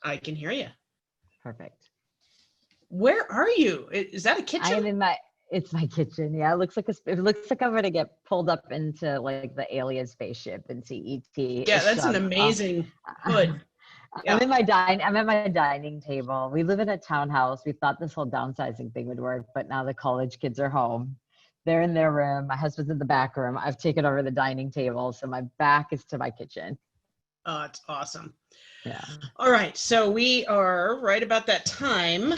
I can hear you. Perfect. Where are you? Is that a I am kitchen? in it's my kitchen. Yeah, it looks like I'm gonna get pulled up into like the alien spaceship and see ET. Yeah, that's an amazing hood. I'm Yeah. I'm at my dining table. We live in a townhouse. We thought this whole downsizing thing would work, but now the college kids are home. They're in their room. My husband's in the back room. I've taken over the dining table, so my back is to my kitchen. Oh, it's awesome. Yeah. All right, so we are right about that time.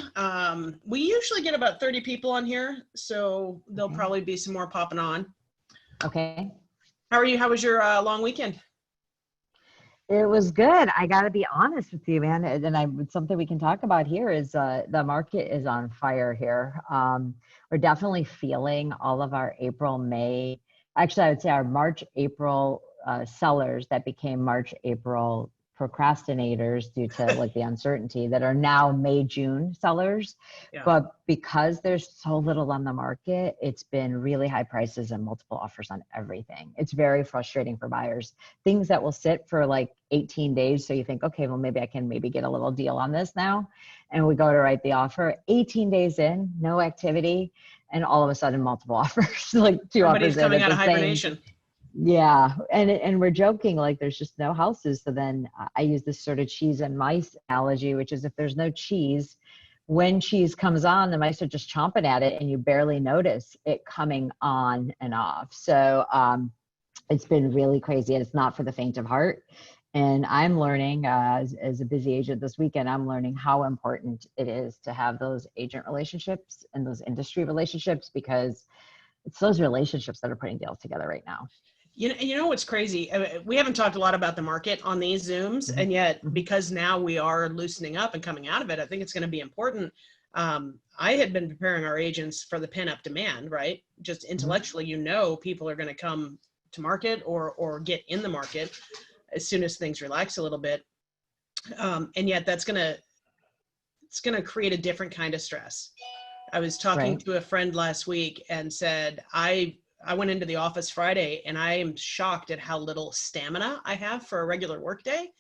We usually get about 30 people on here, so there'll Okay. probably be some more popping on. Okay. How are you? How was your long weekend? It was good. I got to be honest with you, man. Something we can talk about here is the market is on fire here. We're definitely feeling all of our April, May. Actually, I would say our March, April sellers that became March, April procrastinators due to like the uncertainty that are now May, June sellers. Yeah. But because there's so little on the market, it's been really high prices and multiple offers on everything. It's very frustrating for buyers. Things that will sit for like 18 days. So you think, okay, well, maybe I can maybe get a little deal on this now. And we go to write the offer 18 days in, no activity. And all of a sudden multiple offers, like two Everybody's offers in coming at out the of same. hibernation. Yeah. And we're joking, like there's just no houses. So then I use this sort of cheese and mice analogy, which is if there's no cheese, when cheese comes on, the mice are just chomping at it and you barely notice it coming on and off. So it's been really crazy and it's not for the faint of heart. And I'm learning as a busy agent this weekend, I'm learning how important it is to have those agent relationships and those industry relationships, because it's those relationships that are putting deals together right now. You know what's crazy? We haven't talked a lot about the market on these Zooms, Mm-hmm. and yet Mm-hmm. because now we are loosening up and coming out of it, I think it's going to be important. I had been preparing our agents for the pin-up demand, right? Just Mm-hmm. intellectually, you know, people are going to come to market or get in the market as soon as things relax a little bit, and yet it's going to create a different kind of stress. I was talking Right. to a friend last week and said, I went into the office Friday and I am shocked at how little stamina I have for a regular workday.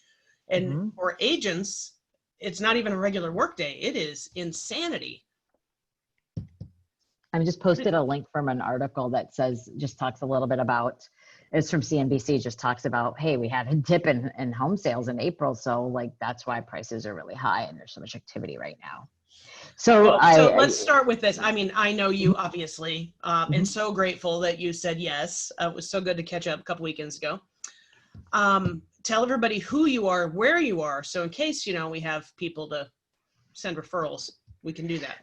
And Mm-hmm. for agents, it's not even a regular workday. It is insanity. I just posted a link from an article that says, just talks a little bit about, it's from CNBC, just talks about, hey, we had a dip in home sales in April. So like, that's why prices are really high and there's so much activity right now. So Well, so let's start with this. I mean, I know you obviously, and Mhm. so grateful that you said yes. It was so good to catch up a couple weekends ago. Tell everybody who you are, where you are. So in case, we have people to send referrals, we can do that.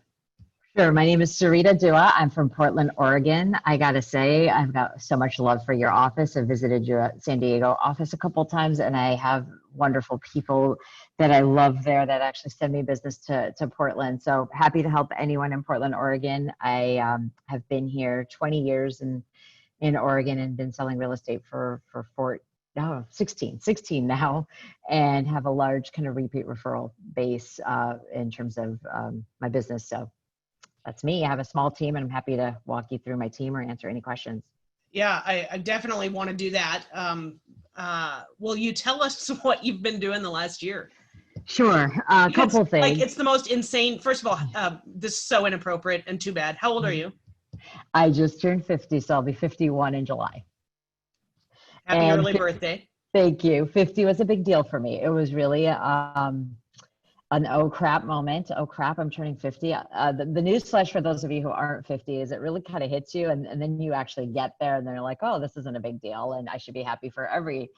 Sure. My name is Sarita Dua. I'm from Portland, Oregon. I got to say, I've got so much love for your office. I visited your San Diego office a couple of times, and I have wonderful people that I love there that actually send me business to Portland. So happy to help anyone in Portland, Oregon. I have been here 20 years in Oregon and been selling real estate for 16 now, and have a large kind of repeat referral base in terms of my business. So that's me. I have a small team and I'm happy to walk you through my team or answer any questions. Yeah, I definitely want to do that. Will you tell us what you've been doing the last year? Sure. A Because couple things. it's the most insane. First of all, this is so inappropriate and too bad. How old are you? I just turned 50, so I'll be 51 in July. Happy And early birthday. thank you. 50 was a big deal for me. It was really an oh crap moment. Oh crap, I'm turning 50. The news flash for those of you who aren't 50 is it really kind of hits you, and then you actually get there and they're like, oh, this isn't a big deal and I should be happy for every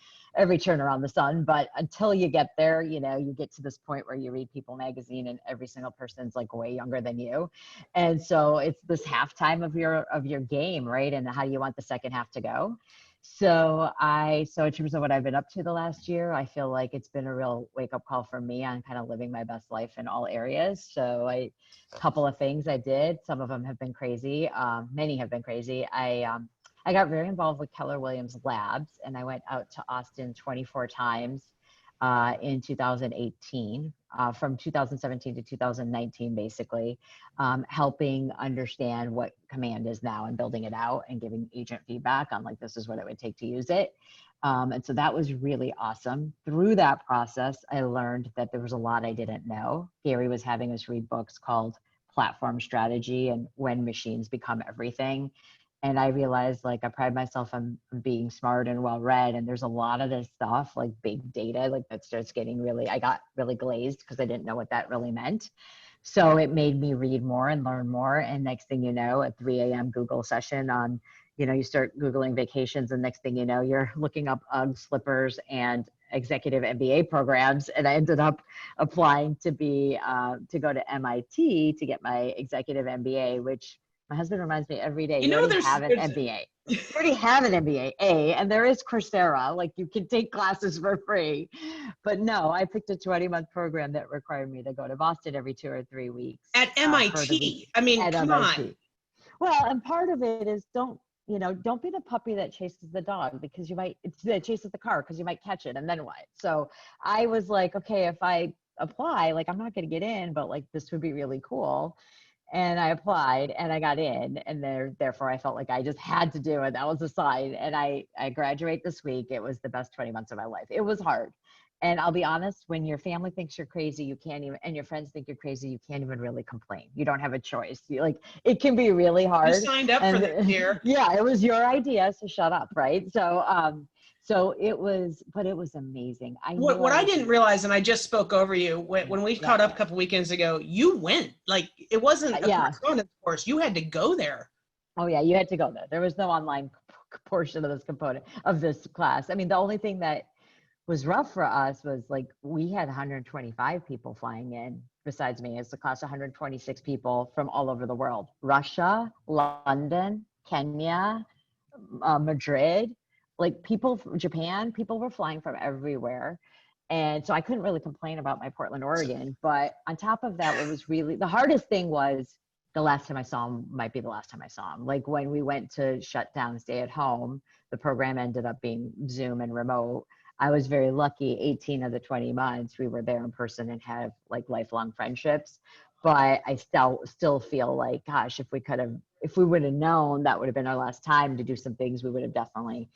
turn around the sun. But until you get there, you get to this point where you read People magazine and every single person's like way younger than you. And so it's this halftime of your game, right? And how you want the second half to go. So in terms of what I've been up to the last year, I feel like it's been a real wake up call for me on kind of living my best life in all areas. So a couple of things I did, some of them have been crazy. Many have been crazy. I got very involved with Keller Williams Labs, and I went out to Austin 24 times in 2018. from 2017 to 2019, basically, helping understand what command is now and building it out and giving agent feedback on like, this is what it would take to use it. And so that was really awesome. Through that process, I learned that there was a lot I didn't know. Gary was having us read books called Platform Strategy and When Machines Become Everything. And I realized, like, I pride myself on being smart and well read. And there's a lot of this stuff, like big data, like that starts getting really, I got really glazed because I didn't know what that really meant. So it made me read more and learn more. And next thing you know, at 3 a.m. Google session on, you know, you start Googling vacations, and next thing you know, you're looking up UGG slippers and executive MBA programs. And I ended up applying to be, to go to MIT to get my executive MBA, which my husband reminds me every day, You you know, already have an MBA. You already have an MBA, and there is Coursera, like you can take classes for free. But no, I picked a 20-month program that required me to go to Boston every 2 or 3 weeks. at MIT. I mean, come on. Well, and part of it is don't be the puppy that chases the dog because that chases the car because you might catch it, and then what? So I was like, okay, if I apply, like I'm not going to get in, but like this would be really cool. And I applied and I got in, and therefore I felt like I just had to do it. That was a sign. And I graduate this week. It was the best 20 months of my life. It was hard. And I'll be honest, when your family thinks you're crazy, you can't even, and your friends think you're crazy, you can't even really complain. You don't have a choice. It can be really hard. You signed up for this year. Yeah, it was your idea, so shut up, right? So it was amazing. What I didn't realize, and I just spoke over you, when we caught up a couple weekends ago, you went, like, it wasn't a correspondence course. You had to go there. Oh yeah, you had to go there. There was no online portion of this component of this class. I mean, the only thing that was rough for us was like we had 125 people flying in besides me. It's the class of 126 people from all over the world. Russia, London, Kenya, Madrid, like people from Japan, people were flying from everywhere. And so I couldn't really complain about my Portland, Oregon. But on top of that, what was really the hardest thing was the last time I saw him might be the last time I saw him. Like when we went to shut down, stay at home, the program ended up being Zoom and remote. I was very lucky. 18 of the 20 months we were there in person and have like lifelong friendships. But I still feel like, gosh, if we would have known that would have been our last time to do some things, we would have definitely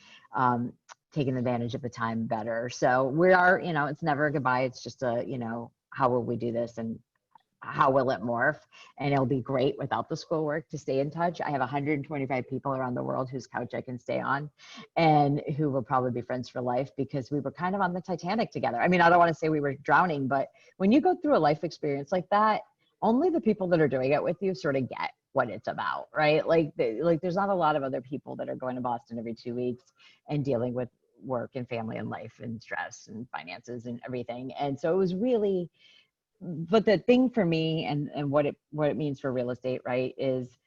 taken advantage of the time better. So we are, it's never a goodbye. It's just how will we do this and how will it morph? And it'll be great without the schoolwork to stay in touch. I have 125 people around the world whose couch I can stay on and who will probably be friends for life because we were kind of on the Titanic together. I mean, I don't want to say we were drowning, but when you go through a life experience like that, only the people that are doing it with you sort of get what it's about, right? Like there's not a lot of other people that are going to Boston every 2 weeks and dealing with work and family and life and stress and finances and everything. And so it was really, but the thing for me and what it means for real estate, right, is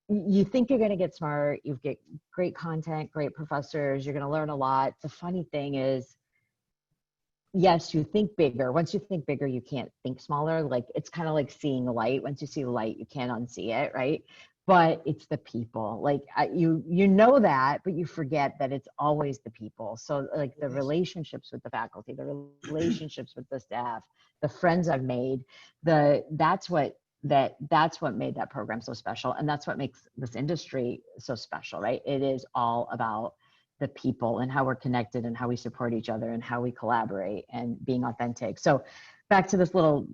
you think you're going to get smart, you get great content, great professors, you're going to learn a lot. The funny thing is, yes, you think bigger. Once you think bigger, you can't think smaller. Like it's kind of like seeing light. Once you see light, you can't unsee it, right? But it's the people. Like you know that, but you forget that it's always the people. So like the relationships with the faculty, the relationships with the staff, the friends I've made, that's what made that program so special. And that's what makes this industry so special, right? It is all about the people and how we're connected and how we support each other and how we collaborate and being authentic. So back to this little,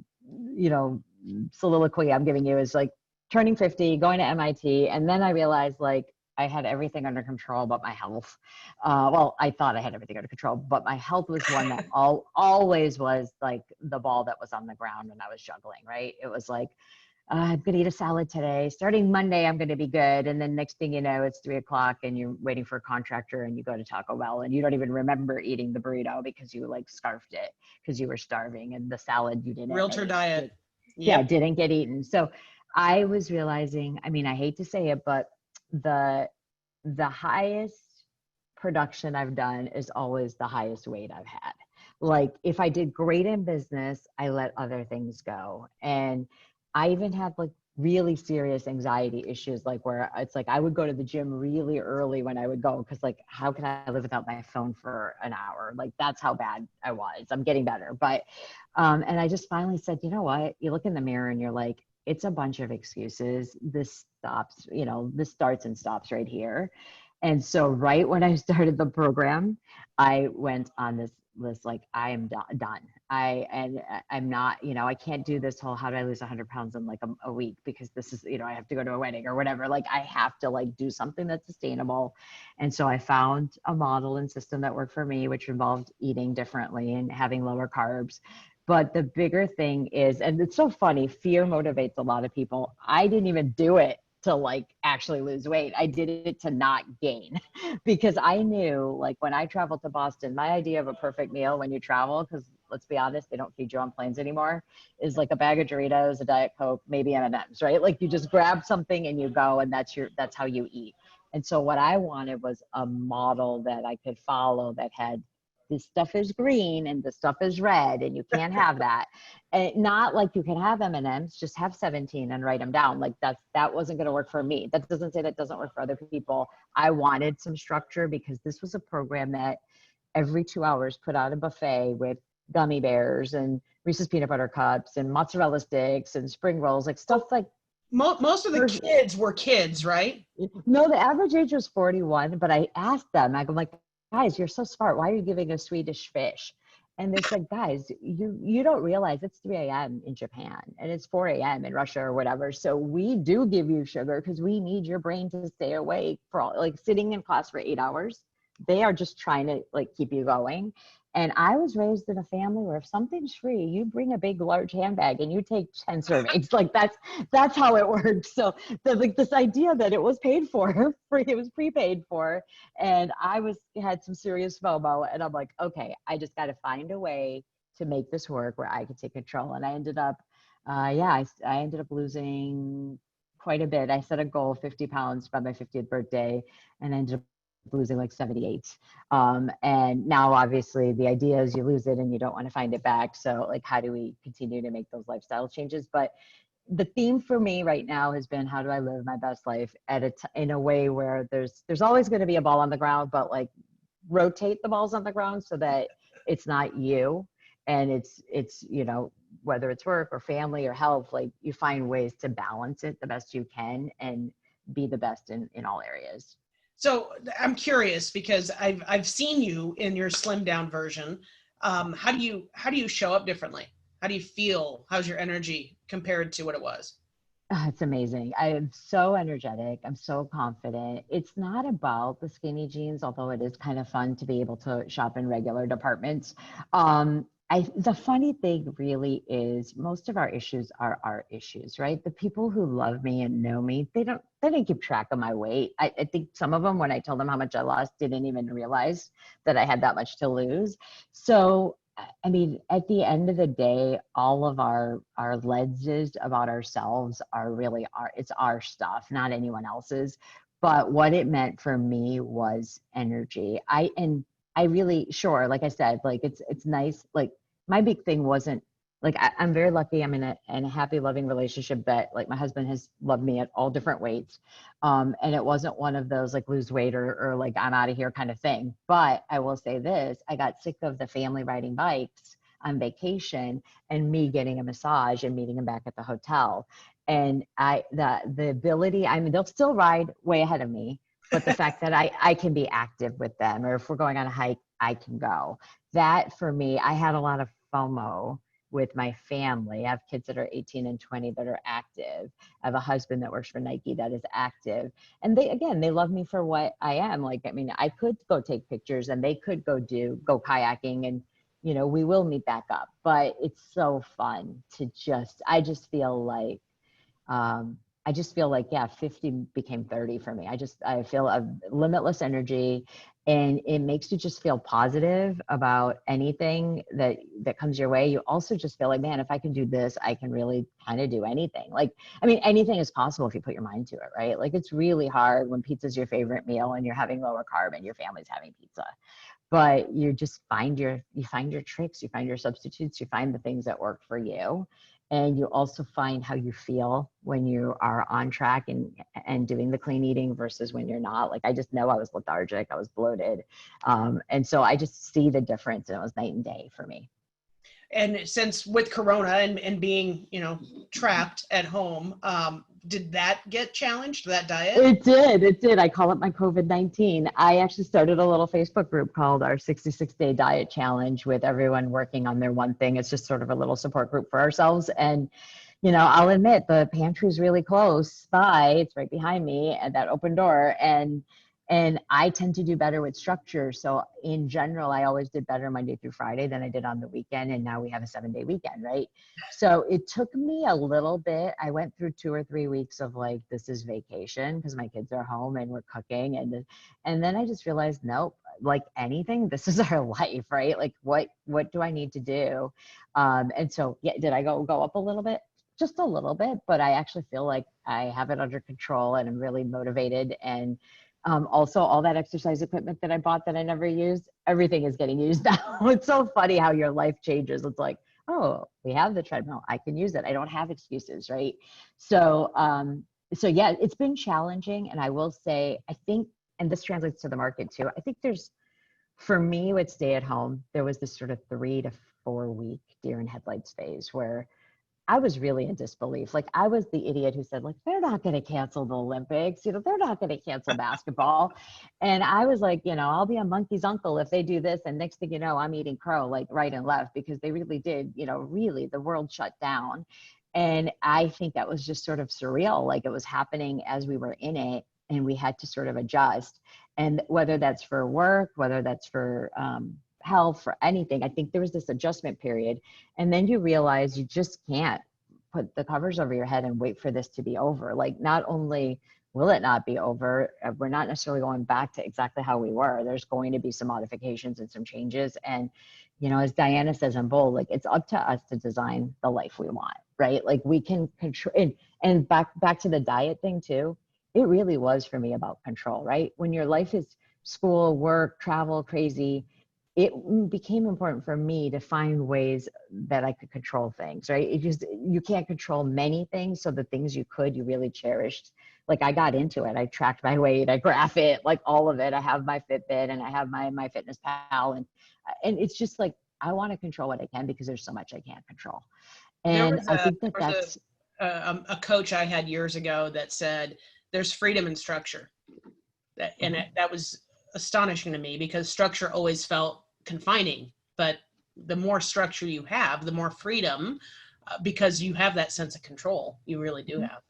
soliloquy I'm giving you is like turning 50, going to MIT. And then I realized like I had everything under control, but my health, well, I thought I had everything under control, but my health was one that always was like the ball that was on the ground when I was juggling, right? It was like, I'm going to eat a salad today. Starting Monday, I'm going to be good. And then next thing you know, it's 3:00 and you're waiting for a contractor and you go to Taco Bell and you don't even remember eating the burrito because you like scarfed it because you were starving and the salad you didn't. Realtor diet. Yeah, didn't get eaten. So I was realizing, I mean, I hate to say it, but the highest production I've done is always the highest weight I've had. Like if I did great in business, I let other things go. And I even had like really serious anxiety issues, like where it's like I would go to the gym really early when I would go, because like how can I live without my phone for an hour? Like that's how bad I was. I'm getting better, but and I just finally said, you know what? You look in the mirror and you're like, it's a bunch of excuses. This stops, this starts and stops right here. And so right when I started the program, I went on this like, I am done. I'm not, I can't do this whole, how do I lose 100 pounds in like a week, because this is, I have to go to a wedding or whatever. Like I have to like do something that's sustainable. And so I found a model and system that worked for me, which involved eating differently and having lower carbs. But the bigger thing is, and it's so funny, fear motivates a lot of people. I didn't even do it to like actually lose weight. I did it to not gain because I knew, like, when I traveled to Boston, my idea of a perfect meal when you travel, because let's be honest, they don't feed you on planes anymore, is like a bag of Doritos, a Diet Coke, maybe M&Ms, right? Like you just grab something and you go, and that's how you eat. And so what I wanted was a model that I could follow that had, this stuff is green and this stuff is red and you can't have that. And not like you can have M&Ms, just have 17 and write them down. Like that wasn't going to work for me. That doesn't say that doesn't work for other people. I wanted some structure because this was a program that every 2 hours put out a buffet with gummy bears and Reese's peanut butter cups and mozzarella sticks and spring rolls, like stuff like. Most of the kids were kids, right? No, the average age was 41, but I asked them, I'm like, guys, you're so smart. Why are you giving us Swedish fish? And they said, guys, you don't realize it's 3 a.m. in Japan and it's 4 a.m. in Russia or whatever. So we do give you sugar because we need your brain to stay awake for all, like sitting in class for 8 hours. They are just trying to like keep you going. And I was raised in a family where if something's free, you bring a big, large handbag and you take 10 servings. Like that's how it works. So like this idea that it was paid for, free, it was prepaid for. And had some serious FOMO, and I'm like, okay, I just got to find a way to make this work where I could take control. And I ended up, I ended up losing quite a bit. I set a goal of 50 pounds by my 50th birthday, and I ended up losing like 78. And now obviously the idea is you lose it and you don't want to find it back. So like, how do we continue to make those lifestyle changes? But the theme for me right now has been, how do I live my best life in a way where there's always going to be a ball on the ground, but like rotate the balls on the ground so that it's not you, and it's whether it's work or family or health, like you find ways to balance it the best you can and be the best in all areas. So I'm curious because I've seen you in your slimmed down version. How do you show up differently? How do you feel? How's your energy compared to what it was? It's amazing. I am so energetic. I'm so confident. It's not about the skinny jeans, although it is kind of fun to be able to shop in regular departments. The funny thing really is most of our issues are our issues, right? The people who love me and know me, they didn't keep track of my weight. I think some of them, when I told them how much I lost, didn't even realize that I had that much to lose. So I mean, at the end of the day, all of our lenses about ourselves are really it's our stuff, not anyone else's. But what it meant for me was energy. I really, sure, like I said, like it's nice. Like my big thing wasn't like, I'm very lucky. I'm in a happy, loving relationship that like my husband has loved me at all different weights. And it wasn't one of those like lose weight or like I'm out of here kind of thing. But I will say this, I got sick of the family riding bikes on vacation and me getting a massage and meeting him back at the hotel. And the ability, I mean, they'll still ride way ahead of me, but the fact that I can be active with them, or if we're going on a hike, I can go. That for me, I had a lot of FOMO with my family. I have kids that are 18 and 20 that are active. I have a husband that works for Nike that is active. And they love me for what I am. Like, I mean, I could go take pictures and they could go kayaking, and, we will meet back up. But it's so fun to I just feel like, yeah, 50 became 30 for me. I feel a limitless energy, and it makes you just feel positive about anything that comes your way. You also just feel like, man, if I can do this, I can really kind of do anything. Like, I mean, anything is possible if you put your mind to it, right? Like, it's really hard when pizza's your favorite meal and you're having lower carb and your family's having pizza. But you just find your tricks, you find your substitutes, you find the things that work for you. And you also find how you feel when you are on track and doing the clean eating versus when you're not. Like, I just know I was lethargic, I was bloated. And so I just see the difference, and it was night and day for me. And since with Corona and being, trapped at home, did that get challenged, that diet? It did. I call it my COVID-19. I actually started a little Facebook group called our 66-day diet challenge with everyone working on their one thing. It's just sort of a little support group for ourselves. And, I'll admit the pantry's really close by. It's right behind me at that open door. And I tend to do better with structure. So in general, I always did better Monday through Friday than I did on the weekend. And now we have a 7-day weekend, right? So it took me a little bit. I went through 2 or 3 weeks of like, this is vacation because my kids are home and we're cooking. And then I just realized, nope, like anything, this is our life, right? Like what do I need to do? And so, yeah, did I go up a little bit? Just a little bit, but I actually feel like I have it under control and I'm really motivated. And also, all that exercise equipment that I bought that I never used, everything is getting used now. It's so funny how your life changes. It's like, oh, we have the treadmill. I can use it. I don't have excuses, right? So, yeah, it's been challenging. And I will say, I think, and this translates to the market too, I think for me with stay at home, there was this sort of 3 to 4 week deer in headlights phase where I was really in disbelief. Like, I was the idiot who said, like, they're not going to cancel the Olympics. They're not going to cancel basketball. And I was like, I'll be a monkey's uncle if they do this. And next thing you know, I'm eating crow, like right and left, because they really did, really, the world shut down. And I think that was just sort of surreal. Like, it was happening as we were in it, and we had to sort of adjust. And whether that's for work, whether that's for, health, for anything, I think there was this adjustment period. And then you realize you just can't put the covers over your head and wait for this to be over. Like, not only will it not be over, we're not necessarily going back to exactly how we were. There's going to be some modifications and some changes. And, as Diana says in Bold, like, it's up to us to design the life we want, right? Like, we can control, and back to the diet thing too. It really was for me about control, right? When your life is school, work, travel, crazy, it became important for me to find ways that I could control things, right? You can't control many things. So the things you could, you really cherished. Like, I got into it. I tracked my weight, I graph it, like all of it. I have my Fitbit and I have my Fitness Pal. And it's just like, I want to control what I can because there's so much I can't control. And I think that's a coach I had years ago that said, there's freedom in structure. That was astonishing to me, because structure always felt confining, but the more structure you have, the more freedom, because you have that sense of control. You really do have.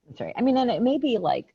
That's right. I mean, and it may be like,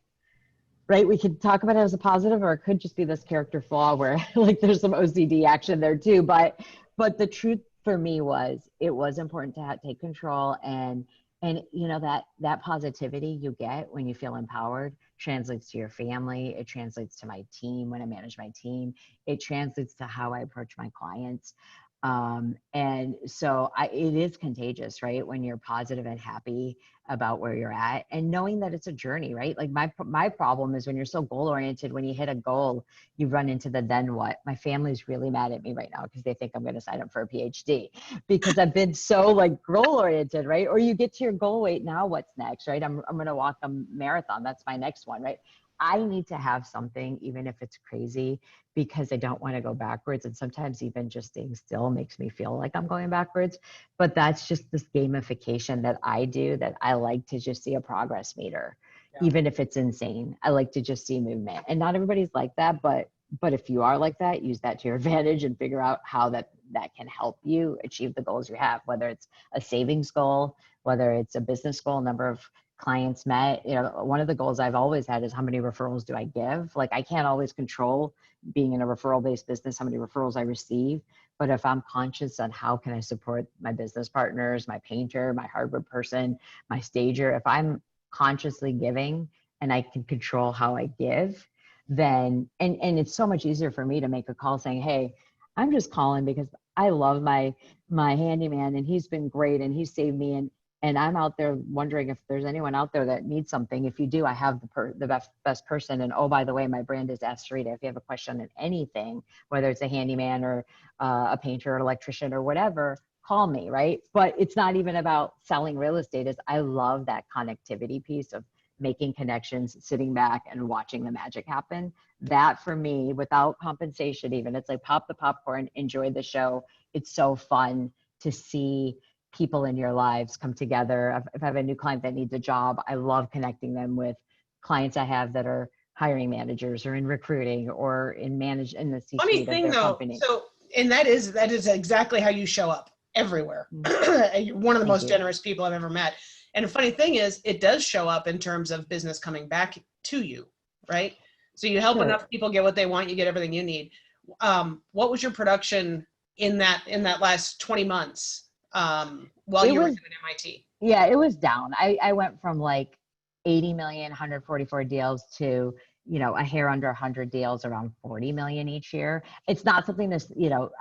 right, we could talk about it as a positive, or it could just be this character flaw where like there's some OCD action there too. But the truth for me was, it was important to take control, and that positivity you get when you feel empowered translates to your family. It translates to my team when I manage my team. It translates to how I approach my clients. And so it is contagious, right? When you're positive and happy about where you're at, and knowing that it's a journey, right? Like, my problem is when you're so goal oriented, when you hit a goal, you run into the then what. My family's really mad at me right now because they think I'm going to sign up for a PhD because I've been so like goal oriented, right? Or you get to your goal weight, now what's next, right? I'm going to walk a marathon. That's my next one, right? I need to have something, even if it's crazy, because I don't want to go backwards. And sometimes even just staying still makes me feel like I'm going backwards. But that's just this gamification that I do, that I like to just see a progress meter, even if it's insane. I like to just see movement. And not everybody's like that, but if you are like that, use that to your advantage and figure out how that can help you achieve the goals you have, whether it's a savings goal, whether it's a business goal, number of clients met. One of the goals I've always had is, how many referrals do I give? Like, I can't always control, being in a referral based business, how many referrals I receive. But if I'm conscious on how can I support my business partners, my painter, my hardwood person, my stager, if I'm consciously giving and I can control how I give, then, and it's so much easier for me to make a call saying, hey, I'm just calling because I love my handyman and he's been great and he saved me, and I'm out there wondering if there's anyone out there that needs something. If you do, I have the best person. And oh, by the way, my brand is Ask Sarita. If you have a question on anything, whether it's a handyman or a painter or electrician or whatever, call me, right? But it's not even about selling real estate. I love that connectivity piece of making connections, sitting back and watching the magic happen. That for me, without compensation even, it's like pop the popcorn, enjoy the show. It's so fun to see people in your lives come together. If I have a new client that needs a job, I love connecting them with clients I have that are hiring managers or in recruiting or in the Funny C-suite of thing their though, company. so, and that is exactly how you show up everywhere. You're one of the Thank most you. generous people I've ever met. And the funny thing is, it does show up in terms of business coming back to you, right? So you help Sure. enough people get what they want, you get everything you need. What was your production in that last 20 months while It you were was, doing MIT? yeah, it was down. I went from like 80 million, 144 deals to, a hair under 100 deals, around 40 million each year. It's not something that's,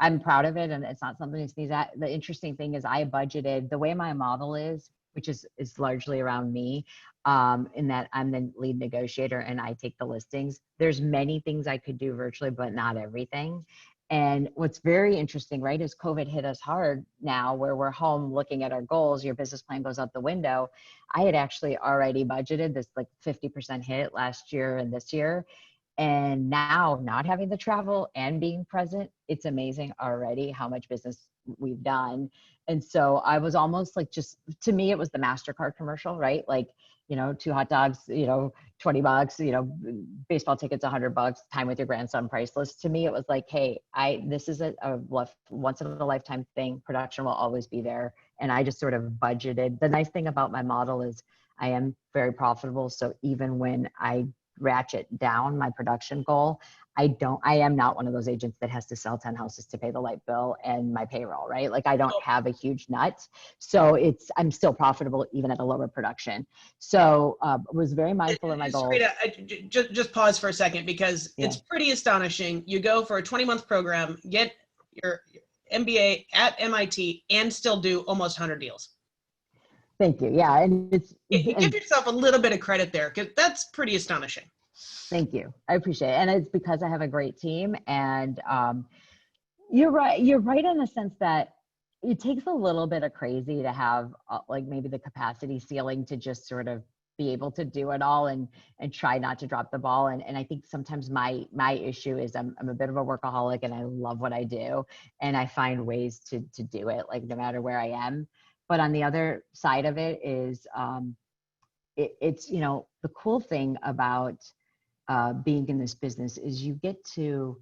I'm proud of it, and it's not something to sneeze at. The interesting thing is I budgeted the way my model is, which is largely around me, in that I'm the lead negotiator and I take the listings. There's many things I could do virtually, but not everything. And what's very interesting, right, is COVID hit us hard now where we're home looking at our goals, your business plan goes out the window. I had actually already budgeted this like 50% hit last year and this year. And now not having the travel and being present, it's amazing already how much business we've done. And so I was almost like, just to me, it was the MasterCard commercial, right? Like, 2 hot dogs, $20, baseball tickets, $100, time with your grandson, priceless. To me, it was like, hey, this is a once in a lifetime thing. Production will always be there. And I just sort of budgeted. The nice thing about my model is I am very profitable. So even when I ratchet down my production goal, I am not one of those agents that has to sell 10 houses to pay the light bill and my payroll, right? Like I don't have a huge nut. So I'm still profitable even at a lower production. So was very mindful of my goals. Sarita, just pause for a second, because it's pretty astonishing. You go for a 20-month program, get your MBA at MIT, and still do almost 100 deals. Thank you. Yeah. And give yourself a little bit of credit there, because that's pretty astonishing. Thank you. I appreciate it. And it's because I have a great team. And you're right. You're right in the sense that it takes a little bit of crazy to have like maybe the capacity ceiling to just sort of be able to do it all and try not to drop the ball. And I think sometimes my issue is I'm a bit of a workaholic and I love what I do. And I find ways to do it, like no matter where I am. But on the other side of it is it's, the cool thing about being in this business is you get to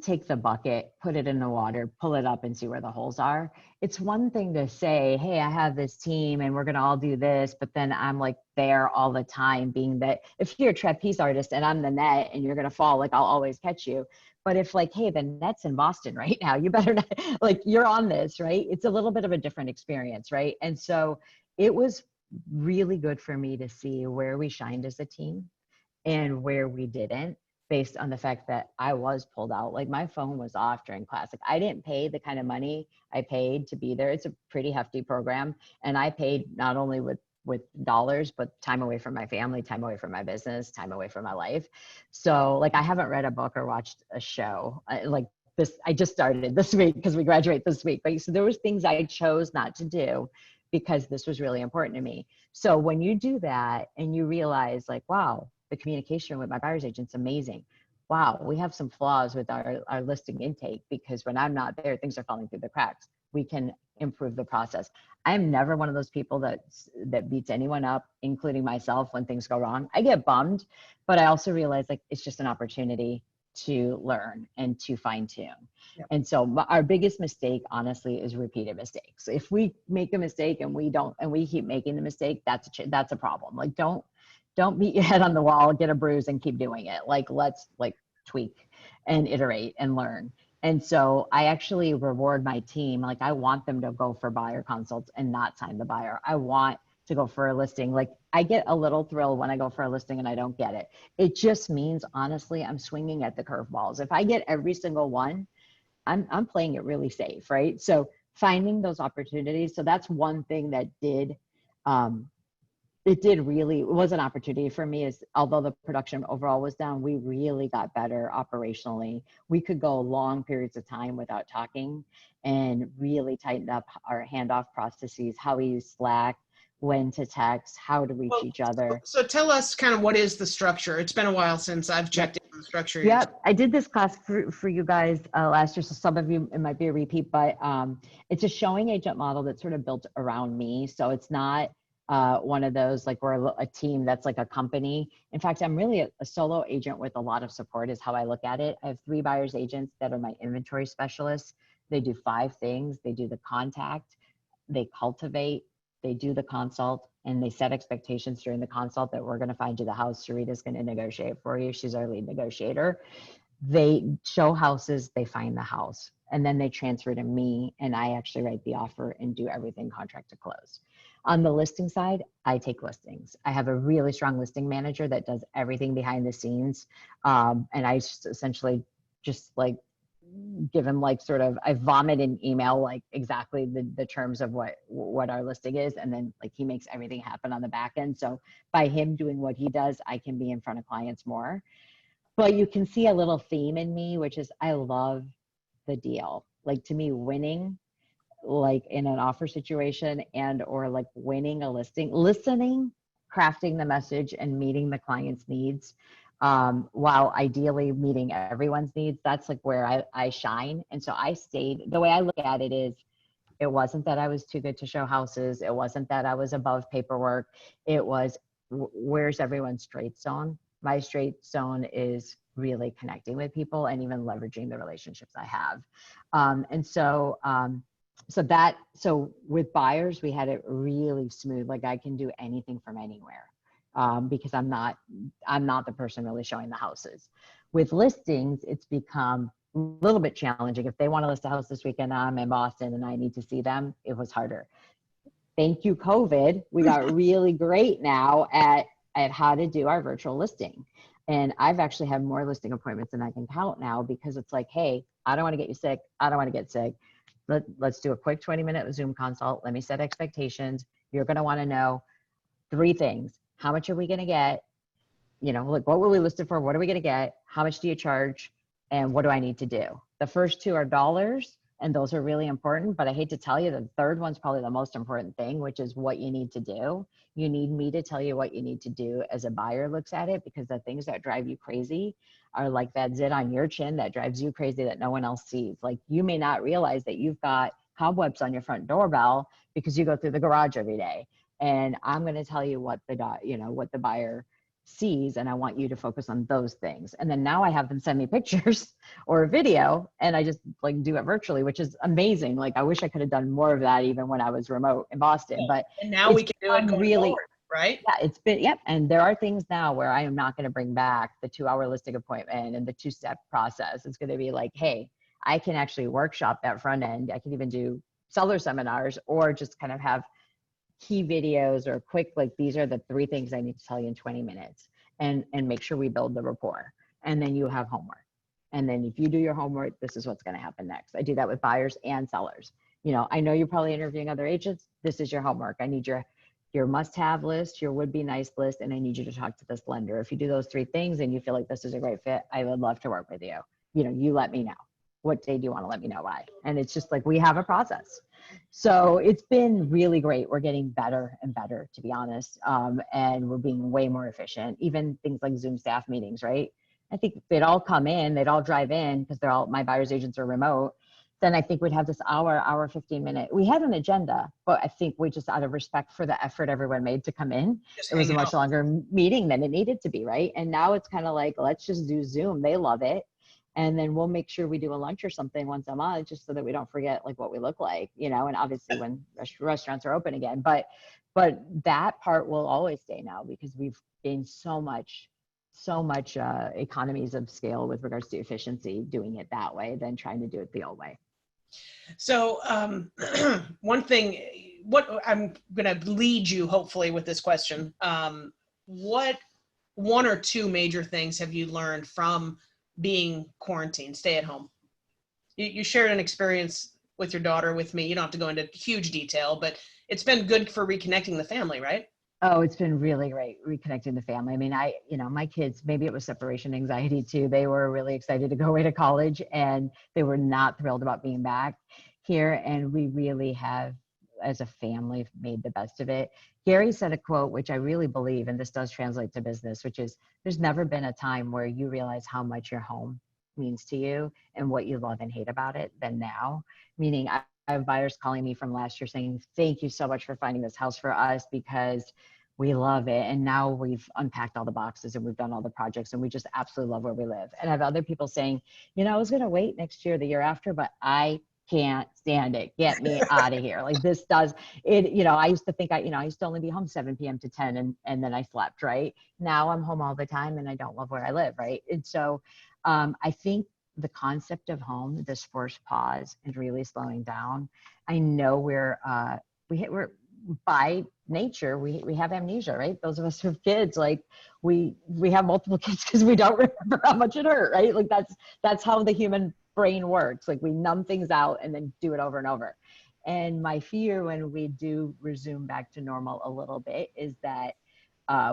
take the bucket, put it in the water, pull it up and see where the holes are. It's one thing to say, hey, I have this team and we're going to all do this. But then I'm like there all the time, being that if you're a trapeze artist and I'm the net and you're going to fall, like I'll always catch you. But if like, hey, the net's in Boston right now, you better not, like you're on this, right? It's a little bit of a different experience, right? And so it was really good for me to see where we shined as a team and where we didn't, based on the fact that I was pulled out. Like my phone was off during class. Like I didn't pay the kind of money I paid to be there. It's a pretty hefty program. And I paid not only with dollars, but time away from my family, time away from my business, time away from my life. So like I haven't read a book or watched a show like this. I just started this week because we graduate this week. But so there was things I chose not to do because this was really important to me. So when you do that and you realize like, wow, the communication with my buyer's agent's amazing. Wow, we have some flaws with our listing intake because when I'm not there, things are falling through the cracks. We can improve the process. I'm never one of those people that beats anyone up, including myself, when things go wrong. I get bummed, but I also realize like it's just an opportunity to learn and to fine tune. Yep. And so our biggest mistake, honestly, is repeated mistakes. If we make a mistake and we keep making the mistake, that's a problem. Like don't beat your head on the wall, get a bruise and keep doing it. Like, let's like tweak and iterate and learn. And so I actually reward my team. Like I want them to go for buyer consults and not sign the buyer. I want to go for a listing. Like I get a little thrill when I go for a listing and I don't get it. It just means, honestly, I'm swinging at the curveballs. If I get every single one, I'm playing it really safe, right? So finding those opportunities. So that's one thing that did It was an opportunity for me, is although the production overall was down, we really got better operationally. We could go long periods of time without talking and really tightened up our handoff processes, how we use Slack, when to text, how to reach Well, each other. so tell us kind of what is the structure. It's been a while since I've checked in on the structure. Yep, I did this class for you guys last year, so some of you, it might be a repeat, but it's a showing agent model that's sort of built around me. So it's not one of those like we're a team that's like a company. In fact, I'm really a solo agent with a lot of support is how I look at it. I have 3 buyers agents that are my inventory specialists. They do 5 things. They do the contact, they cultivate, they do the consult, and they set expectations during the consult that we're going to find you the house. Sarita's going to negotiate for you. She's our lead negotiator. They show houses, they find the house, and then they transfer to me, and I actually write the offer and do everything contract to close. On the listing side, I take listings. I have a really strong listing manager that does everything behind the scenes. And I just essentially just like give him like sort of, I vomit in email like exactly the terms of what our listing is, and then like he makes everything happen on the back end. So by him doing what he does, I can be in front of clients more. But you can see a little theme in me, which is I love the deal. Like to me, winning like in an offer situation and or like winning a listing, listening, crafting the message and meeting the client's needs, while ideally meeting everyone's needs, that's like where I shine. And so I stayed, the way I look at it is, it wasn't that I was too good to show houses. It wasn't that I was above paperwork. It was, where's everyone's straight zone? My straight zone is really connecting with people and even leveraging the relationships I have. So with buyers, we had it really smooth. Like I can do anything from anywhere, because I'm not the person really showing the houses. With listings, it's become a little bit challenging. If they want to list a house this weekend, I'm in Boston and I need to see them, it was harder. Thank you, COVID. We got really great now at how to do our virtual listing. And I've actually had more listing appointments than I can count now, because it's like, hey, I don't want to get you sick. I don't want to get sick. Let's do a quick 20-minute Zoom consult. Let me set expectations. You're going to want to know 3 things. How much are we going to get? You know, like what were we listed for? What are we going to get? How much do you charge? And what do I need to do? The first 2 are dollars, and those are really important. But I hate to tell you, the third one's probably the most important thing, which is what you need to do. You need me to tell you what you need to do as a buyer looks at it, because the things that drive you crazy are like that zit on your chin that drives you crazy that no one else sees. Like you may not realize that you've got cobwebs on your front doorbell because you go through the garage every day. And I'm going to tell you what the buyer sees, and I want you to focus on those things. And then now I have them send me pictures or a video, and I just like do it virtually, which is amazing. Like I wish I could have done more of that even when I was remote in Boston, but and now we can do it going really forward, right? Yeah, it's been, yep. And there are things now where I am not going to bring back the 2-hour listing appointment and the 2-step process. It's going to be like, hey, I can actually workshop that front end. I can even do seller seminars, or just kind of have key videos or quick, like these are the 3 things I need to tell you in 20 minutes, and make sure we build the rapport. And then you have homework. And then if you do your homework, this is what's going to happen next. I do that with buyers and sellers. You know, I know you're probably interviewing other agents. This is your homework. I need your must-have list, your would-be nice list, and I need you to talk to this lender. If you do those 3 things and you feel like this is a great fit, I would love to work with you. You know, you let me know. What day do you want to let me know by? And it's just like, we have a process. So it's been really great. We're getting better and better, to be honest. And we're being way more efficient. Even things like Zoom staff meetings, right? I think if they'd all come in, they'd all drive in, because they're all, my buyer's agents are remote, then I think we'd have this hour 15-minute. We had an agenda, but I think we just, out of respect for the effort everyone made to come in, it was a much longer meeting than it needed to be, right? And now it's kind of like, let's just do Zoom. They love it. And then we'll make sure we do a lunch or something once a month, just so that we don't forget like what we look like, you know, and obviously when restaurants are open again, but that part will always stay now, because we've gained so much economies of scale with regards to efficiency doing it that way than trying to do it the old way. So one thing, what I'm going to lead you hopefully with this question. What 1 or 2 major things have you learned from being quarantined, stay at home? You shared an experience with your daughter with me. You don't have to go into huge detail, but it's been good for reconnecting the family, right? Oh, it's been really great reconnecting the family. I mean, my kids, maybe it was separation anxiety too. They were really excited to go away to college and they were not thrilled about being back here. And we really have, as a family, made the best of it. Gary said a quote, which I really believe, and this does translate to business, which is there's never been a time where you realize how much your home means to you and what you love and hate about it than now. Meaning, I have buyers calling me from last year saying, thank you so much for finding this house for us because we love it. And now we've unpacked all the boxes and we've done all the projects and we just absolutely love where we live. And I have other people saying, I was going to wait next year, the year after, but I can't stand it. Get me out of here. Like this does it. I used to think I used to only be home 7 p.m. to 10 and then I slept, right? Now I'm home all the time and I don't love where I live. Right. And so I think the concept of home, this forced pause and really slowing down. I know we're by nature, we have amnesia, right? Those of us who have kids, like we have multiple kids because we don't remember how much it hurt, right? Like that's how the human brain works. Like we numb things out and then do it over and over. And my fear when we do resume back to normal a little bit is that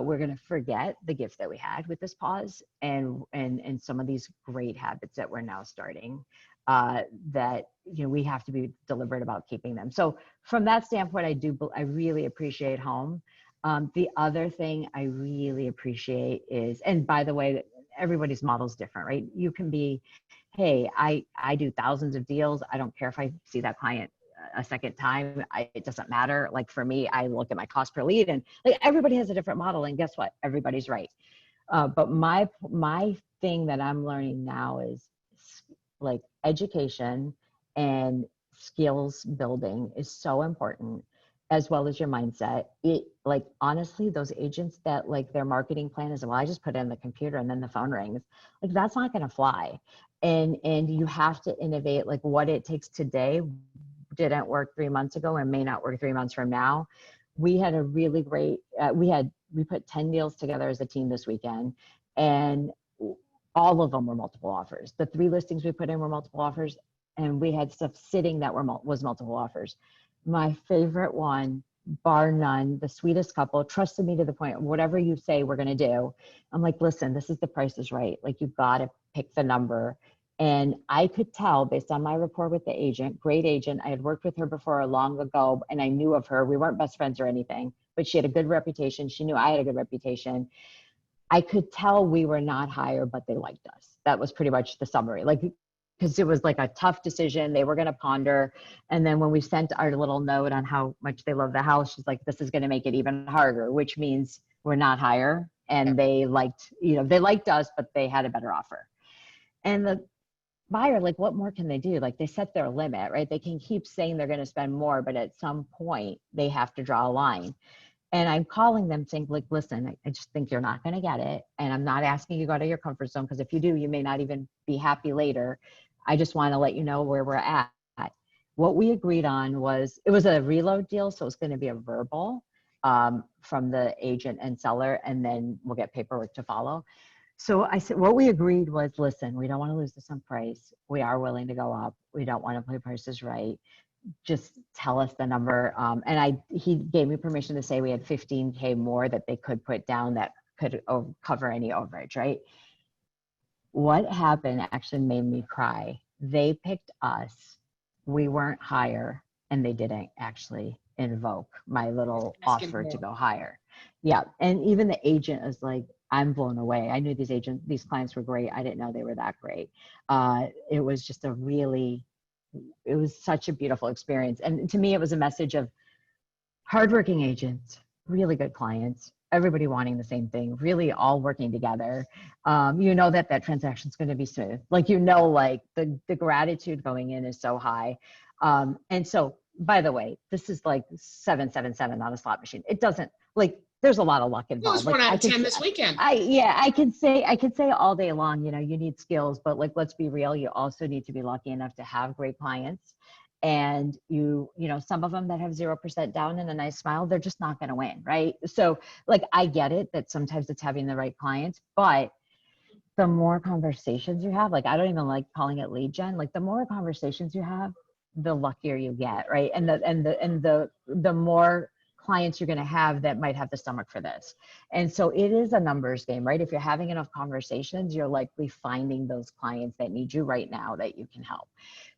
we're going to forget the gift that we had with this pause and some of these great habits that we're now starting that we have to be deliberate about keeping them. So from that standpoint, I really appreciate home. The other thing I really appreciate is, and by the way, everybody's model is different, right? You can be, hey, I do thousands of deals. I don't care if I see that client a second time. It doesn't matter. Like for me, I look at my cost per lead and like everybody has a different model and guess what? Everybody's right. But my thing that I'm learning now is like education and skills building is so important as well as your mindset. It like honestly, those agents that like their marketing plan is, well, I just put it in the computer and then the phone rings. Like that's not going to fly. And you have to innovate like what it takes today didn't work 3 months ago and may not work 3 months from now. We had a really great, we put 10 deals together as a team this weekend and all of them were multiple offers. The 3 listings we put in were multiple offers and we had stuff sitting that was multiple offers. My favorite one, bar none, the sweetest couple, trusted me to the point, whatever you say we're going to do. I'm like, listen, this is the price is right. Like you've got to pick the number. And I could tell based on my rapport with the agent, great agent. I had worked with her before long ago and I knew of her. We weren't best friends or anything, but she had a good reputation. She knew I had a good reputation. I could tell we were not higher, but they liked us. That was pretty much the summary. Like, because it was like a tough decision. They were going to ponder. And then when we sent our little note on how much they love the house, she's like, this is going to make it even harder, which means we're not higher. And they liked, they liked us, but they had a better offer. And the buyer, like, what more can they do? Like they set their limit, right? They can keep saying they're going to spend more, but at some point they have to draw a line. And I'm calling them saying, like, listen, I just think you're not going to get it. And I'm not asking you to go out of your comfort zone because if you do, you may not even be happy later. I just want to let you know where we're at. What we agreed on was, it was a reload deal. So it's going to be a verbal from the agent and seller, and then we'll get paperwork to follow. So I said, what we agreed was, listen, we don't want to lose this on price. We are willing to go up. We don't want to play prices right. Just tell us the number. And he gave me permission to say we had 15K more that they could put down that could cover any overage, right? What happened actually made me cry. They picked us. We weren't higher, and they didn't actually invoke my little offer to go higher. Yeah. And even the agent was like, I'm blown away. I knew these clients were great. I didn't know they were that great. It was just it was such a beautiful experience. And to me, it was a message of hardworking agents, really good clients, everybody wanting the same thing, really all working together. That transaction is going to be smooth. Like, like the gratitude going in is so high. And so, by the way, this is like 777 on a slot machine. It doesn't, like, there's a lot of luck involved. It was 1 out of 10 this weekend. I could say all day long, you need skills, but like, let's be real. You also need to be lucky enough to have great clients. And some of them that have 0% down and a nice smile, they're just not going to win. Right. So like, I get it that sometimes it's having the right clients, but the more conversations you have, like, I don't even like calling it lead gen. Like the more conversations you have, the luckier you get. Right. And the more clients you're going to have that might have the stomach for this. And so it is a numbers game, right? If you're having enough conversations, you're likely finding those clients that need you right now that you can help.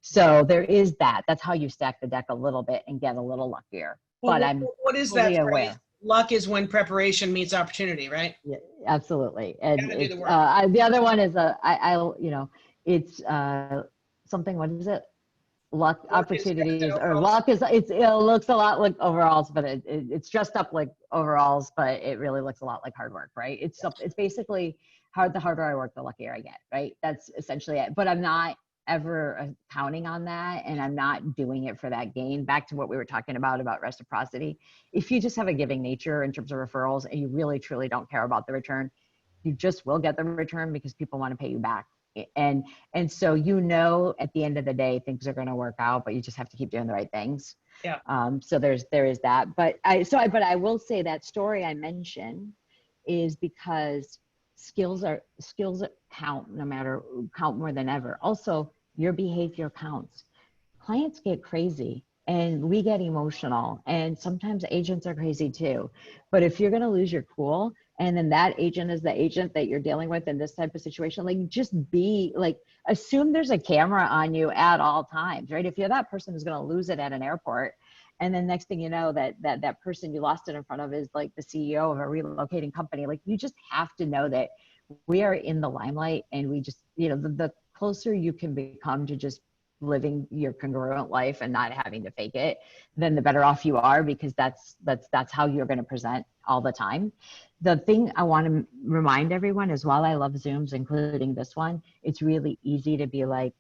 So there is that. That's how you stack the deck a little bit and get a little luckier. Well, But I'm what is fully that phrase? aware. Luck is when preparation meets opportunity, right? Yeah, absolutely. And Gotta do the it's, work. the other one is it's something, what is it? Luck, Luck is opportunities, or overall. luck is, it looks a lot like overalls, but it's dressed up like overalls, but it really looks a lot like hard work, right? It's basically the harder I work, the luckier I get, right? That's essentially it. But I'm not ever counting on that, and I'm not doing it for that gain. Back to what we were talking about reciprocity. If you just have a giving nature in terms of referrals and you really truly don't care about the return, you just will get the return because people want to pay you back. And so, at the end of the day, things are going to work out, but you just have to keep doing the right things. Yeah. So there is that, but I will say that story I mentioned is because skills count count more than ever. Also, your behavior counts. Clients get crazy and we get emotional, and sometimes agents are crazy too. But if you're going to lose your cool, and then that agent is the agent that you're dealing with in this type of situation, like, just be like, assume there's a camera on you at all times, right? If you're that person who's going to lose it at an airport, and then next thing you know, that person you lost it in front of is like the CEO of a relocating company, like, you just have to know that we are in the limelight, and we just, the closer you can become to just living your congruent life and not having to fake it, then the better off you are, because that's how you're going to present all the time. The thing I want to remind everyone is, while I love Zooms, including this one, it's really easy to be like,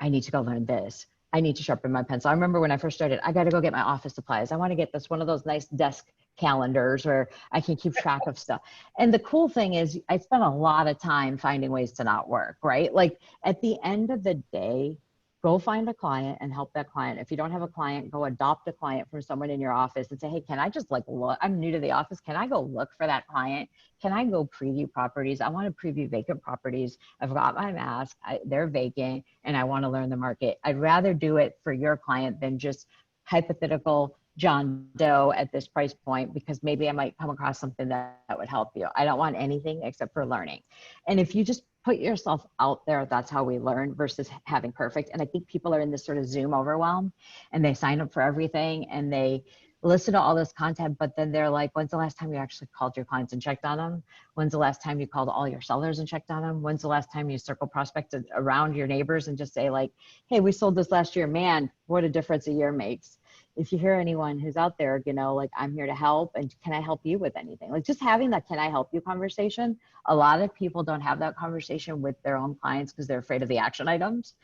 I need to go learn this. I need to sharpen my pencil. I remember when I first started, I got to go get my office supplies. I want to get one of those nice desk calendars where I can keep track of stuff. And the cool thing is, I spent a lot of time finding ways to not work, right? Like, at the end of the day, go find a client and help that client. If you don't have a client, go adopt a client from someone in your office and say, hey, can I just look? I'm new to the office. Can I go look for that client? Can I go preview properties? I want to preview vacant properties. I've got my mask. They're vacant and I want to learn the market. I'd rather do it for your client than just hypothetical John Doe at this price point, because maybe I might come across something that would help you. I don't want anything except for learning. And if you just put yourself out there, that's how we learn, versus having perfect. And I think people are in this sort of Zoom overwhelm, and they sign up for everything and they listen to all this content, but then they're like, when's the last time you actually called your clients and checked on them? When's the last time you called all your sellers and checked on them? When's the last time you circle prospected around your neighbors and just say like, hey, we sold this last year, man, what a difference a year makes. If you hear anyone who's out there, like, I'm here to help, and can I help you with anything? Like, just having that can I help you conversation. A lot of people don't have that conversation with their own clients because they're afraid of the action items.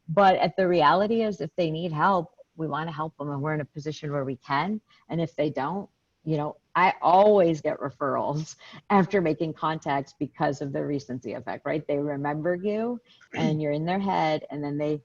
But the reality is, if they need help, we want to help them, and we're in a position where we can. And if they don't, I always get referrals after making contacts because of the recency effect, right? They remember you and you're in their head, and then they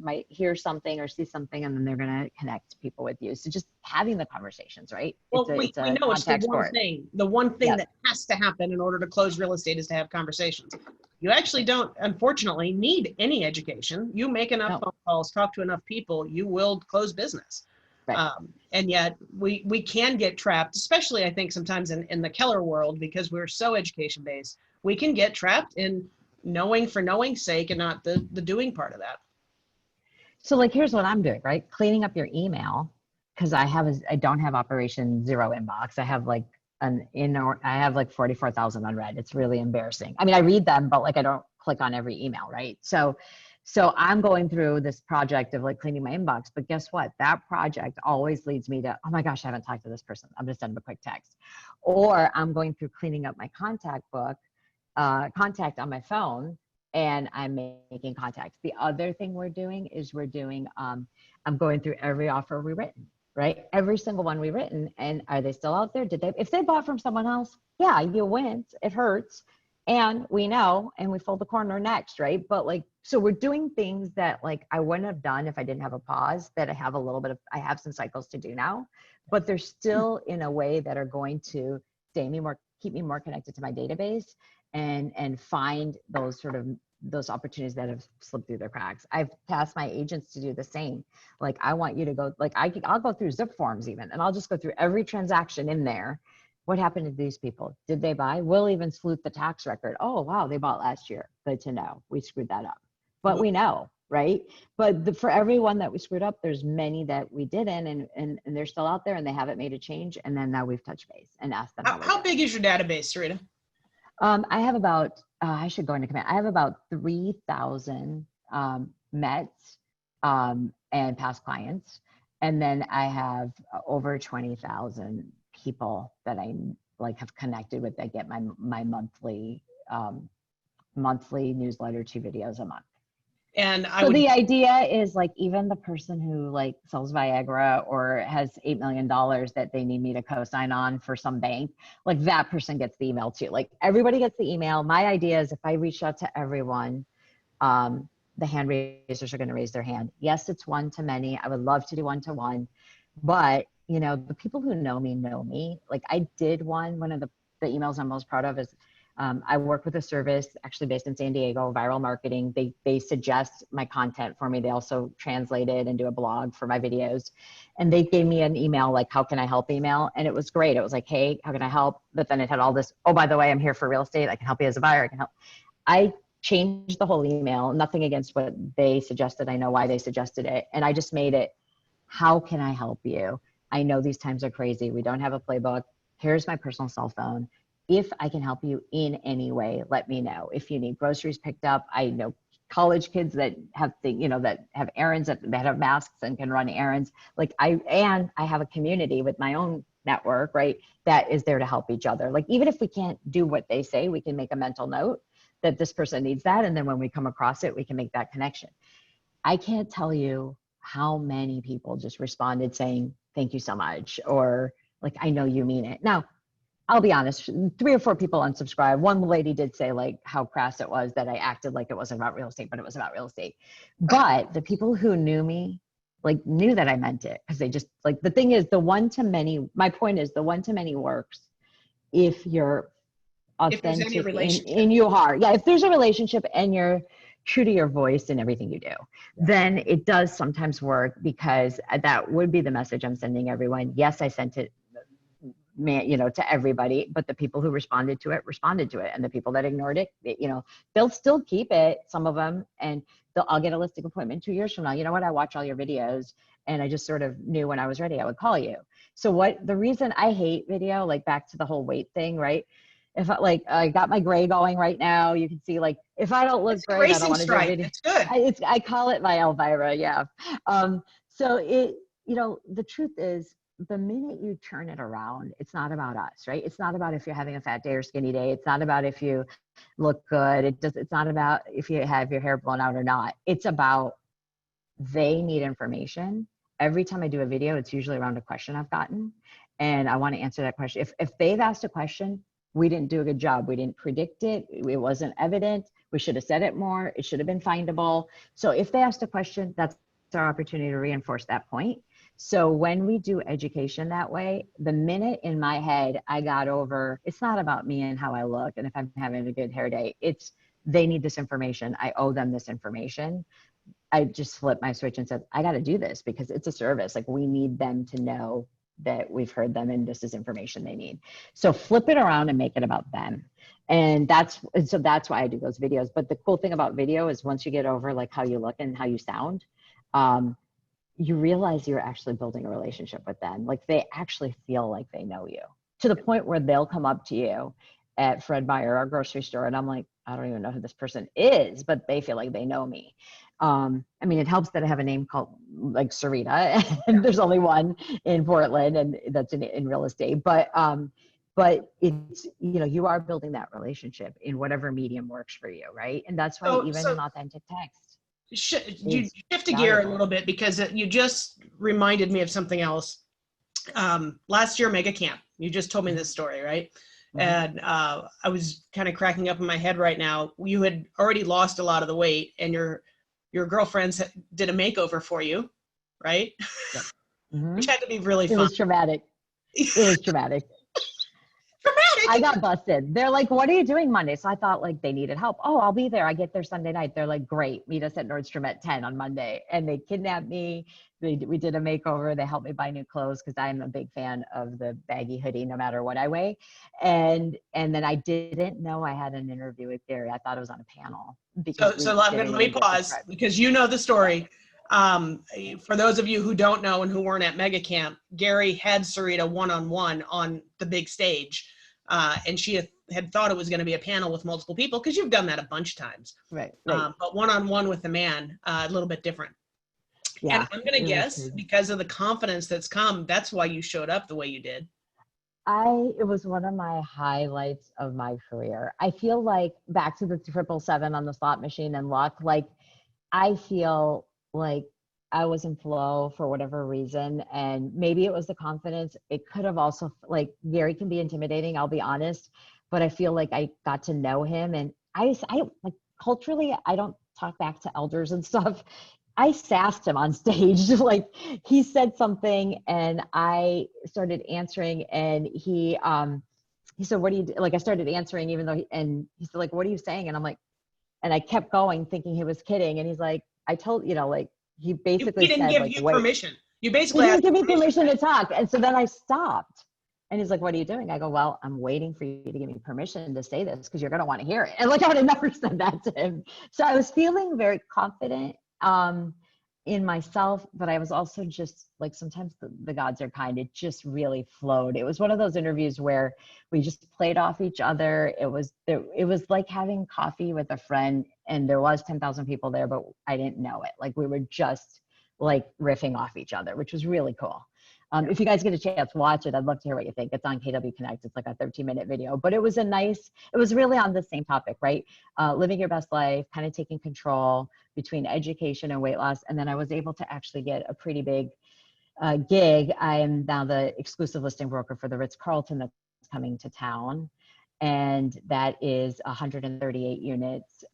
might hear something or see something, and then they're going to connect people with you. So just having the conversations, right? Well, It's we a know it's the contact one sport. thing. The one thing Yep. that has to happen in order to close real estate is to have conversations. You actually don't, unfortunately, need any education. You make enough phone calls, talk to enough people, you will close business. Right. And yet we can get trapped, especially I think sometimes in the Keller world, because we're so education based. We can get trapped in knowing for knowing's sake and not the doing part of that. So like, here's what I'm doing, right? Cleaning up your email, because I don't have Operation Zero Inbox. I have like I have like 44,000 unread. It's really embarrassing. I mean, I read them, but like, I don't click on every email, right? So I'm going through this project of like cleaning my inbox, but guess what? That project always leads me to, oh my gosh, I haven't talked to this person. I'm gonna send them a quick text. Or I'm going through cleaning up my contact book, contact on my phone, and I'm making contacts. The other thing we're doing is I'm going through every offer we've written, right? Every single one we've written. And are they still out there? If they bought from someone else, yeah, you went, it hurts. And we know, and we fold the corner next, right? But like, so we're doing things that like I wouldn't have done if I didn't have a pause, that I have some cycles to do now, but they're still in a way that are going to keep me more connected to my database and find those sort of those opportunities that have slipped through the cracks. I've tasked my agents to do the same. Like, I want you to go, like, I'll go through zip forms even, and I'll just go through every transaction in there. What happened to these people? Did they buy? We'll even sleuth the tax record. Oh, wow, they bought last year. Good to know. We screwed that up. But we know, right? But for everyone that we screwed up, there's many that we didn't, and they're still out there and they haven't made a change. And then now we've touched base and asked them. How big is your database, Sarita? I have about, I should go into command. I have about 3,000 Mets and past clients. And then I have over 20,000 people that I like have connected with that get my monthly newsletter, 2 videos a month. And the idea is, like, even the person who like sells Viagra or has $8 million that they need me to co-sign on for some bank, like, that person gets the email too. Like, everybody gets the email. My idea is if I reach out to everyone, the hand raisers are going to raise their hand. Yes, it's one-to-many. I would love to do one-to-one, but you know, the people who know me. Like, I did one of the emails I'm most proud of is, I work with a service actually based in San Diego, Viral Marketing. They suggest my content for me. They also translate it and do a blog for my videos. And they gave me an email, like, how can I help email? And it was great. It was like, hey, how can I help? But then it had all this, oh, by the way, I'm here for real estate. I can help you as a buyer. I can help. I changed the whole email, nothing against what they suggested. I know why they suggested it. And I just made it, how can I help you? I know these times are crazy. We don't have a playbook. Here's my personal cell phone. If I can help you in any way, let me know. If you need groceries picked up, I know college kids that have that have errands, that have masks and can run errands. Like, I have a community with my own network, right? That is there to help each other. Like, even if we can't do what they say, we can make a mental note that this person needs that. And then when we come across it, we can make that connection. I can't tell you how many people just responded saying, thank you so much. Or like, I know you mean it. Now, I'll be honest, 3 or 4 people unsubscribed. One lady did say, like, how crass it was that I acted like it wasn't about real estate, but it was about real estate. But the people who knew me, like, knew that I meant it, because they just, like, the thing is, the one-to-many, my point is, the one-to-many works if you're authentic in your heart. Yeah, if there's a relationship and you're true to your voice in everything you do, then it does sometimes work, because that would be the message I'm sending everyone. Yes, I sent it, to everybody, but the people who responded to it. And the people that ignored it, they'll still keep it, some of them, and I'll get a listing appointment 2 years from now. You know what? I watch all your videos and I just sort of knew when I was ready, I would call you. So the reason I hate video, like, back to the whole weight thing, right? If I got my gray going right now, you can see, like, if I don't look great, I don't want to do a video. It's good. I call it my Elvira. Yeah. So the truth is, the minute you turn it around, it's not about us, right? It's not about if you're having a fat day or skinny day. It's not about if you look good. It's not about if you have your hair blown out or not. It's about, they need information. Every time I do a video, it's usually around a question I've gotten, and I want to answer that question. If they've asked a question, we didn't do a good job. We didn't predict it. It wasn't evident. We should have said it more. It should have been findable. So if they asked a question, that's our opportunity to reinforce that point. So when we do education that way, the minute in my head I got over, it's not about me and how I look and if I'm having a good hair day, it's, they need this information. I owe them this information. I just flipped my switch and said, I got to do this because it's a service. Like, we need them to know that we've heard them and this is information they need. So flip it around and make it about them. And so that's why I do those videos. But the cool thing about video is, once you get over, like, how you look and how you sound, you realize you're actually building a relationship with them. Like, they actually feel like they know you, to the point where they'll come up to you at Fred Meyer, our grocery store, and I'm like, I don't even know who this person is, but they feel like they know me. I mean, it helps that I have a name called, like, Sarita, and there's only one in Portland, and that's in real estate. But it's, you are building that relationship in whatever medium works for you, right? And that's why even an authentic text. You shift a gear a little bit, because you just reminded me of something else. Last year, Mega Camp, you just told me this story, right? Mm-hmm. And I was kind of cracking up in my head right now. You had already lost a lot of the weight, and your girlfriends did a makeover for you, right? Yeah. Mm-hmm. Which had to be really fun. It was traumatic. It was traumatic. I got busted. They're like, what are you doing Monday? So I thought like they needed help. Oh, I'll be there. I get there Sunday night. They're like, great. Meet us at Nordstrom at 10 on Monday. And they kidnapped me. We did a makeover. They helped me buy new clothes because I'm a big fan of the baggy hoodie, no matter what I weigh. And then I didn't know I had an interview with Gary. I thought it was on a panel because So let me pause because you know the story. For those of you who don't know and who weren't at Mega Camp, Gary had Sarita one-on-one on the big stage. And she had thought it was going to be a panel with multiple people because you've done that a bunch of times. Right. But one-on-one with the man, a little bit different. Yeah, and I'm going to guess because of the confidence that's come, that's why you showed up the way you did. It was one of my highlights of my career. I feel like back to the 777 on the slot machine and luck, like I feel like I was in flow for whatever reason. And maybe it was the confidence. It could have also, like, Gary can be intimidating, I'll be honest, but I feel like I got to know him. And I like culturally, I don't talk back to elders and stuff. I sassed him on stage. Like he said something and I started answering and he said, what do you do? Like I started answering even though he said like, what are you saying? And I'm like, and I kept going thinking he was kidding. And he's like, I told, like he basically he didn't said give like, you wait, permission. You basically he didn't give me permission to talk. And so then I stopped and he's like, what are you doing? I go, well, I'm waiting for you to give me permission to say this because you're going to want to hear it. And like, I would have never said that to him. So I was feeling very confident in myself, but I was also just like, sometimes the gods are kind. It just really flowed. It was one of those interviews where we just played off each other. It was like having coffee with a friend and there was 10,000 people there, but I didn't know it. Like we were just like riffing off each other, which was really cool. If you guys get a chance, watch it. I'd love to hear what you think. It's on KW Connect. It's like a 13-minute video, but it was really on the same topic, right? Living your best life, kind of taking control between education and weight loss. And then I was able to actually get a pretty big gig. I am now the exclusive listing broker for the Ritz-Carlton that's coming to town. And that is 138 units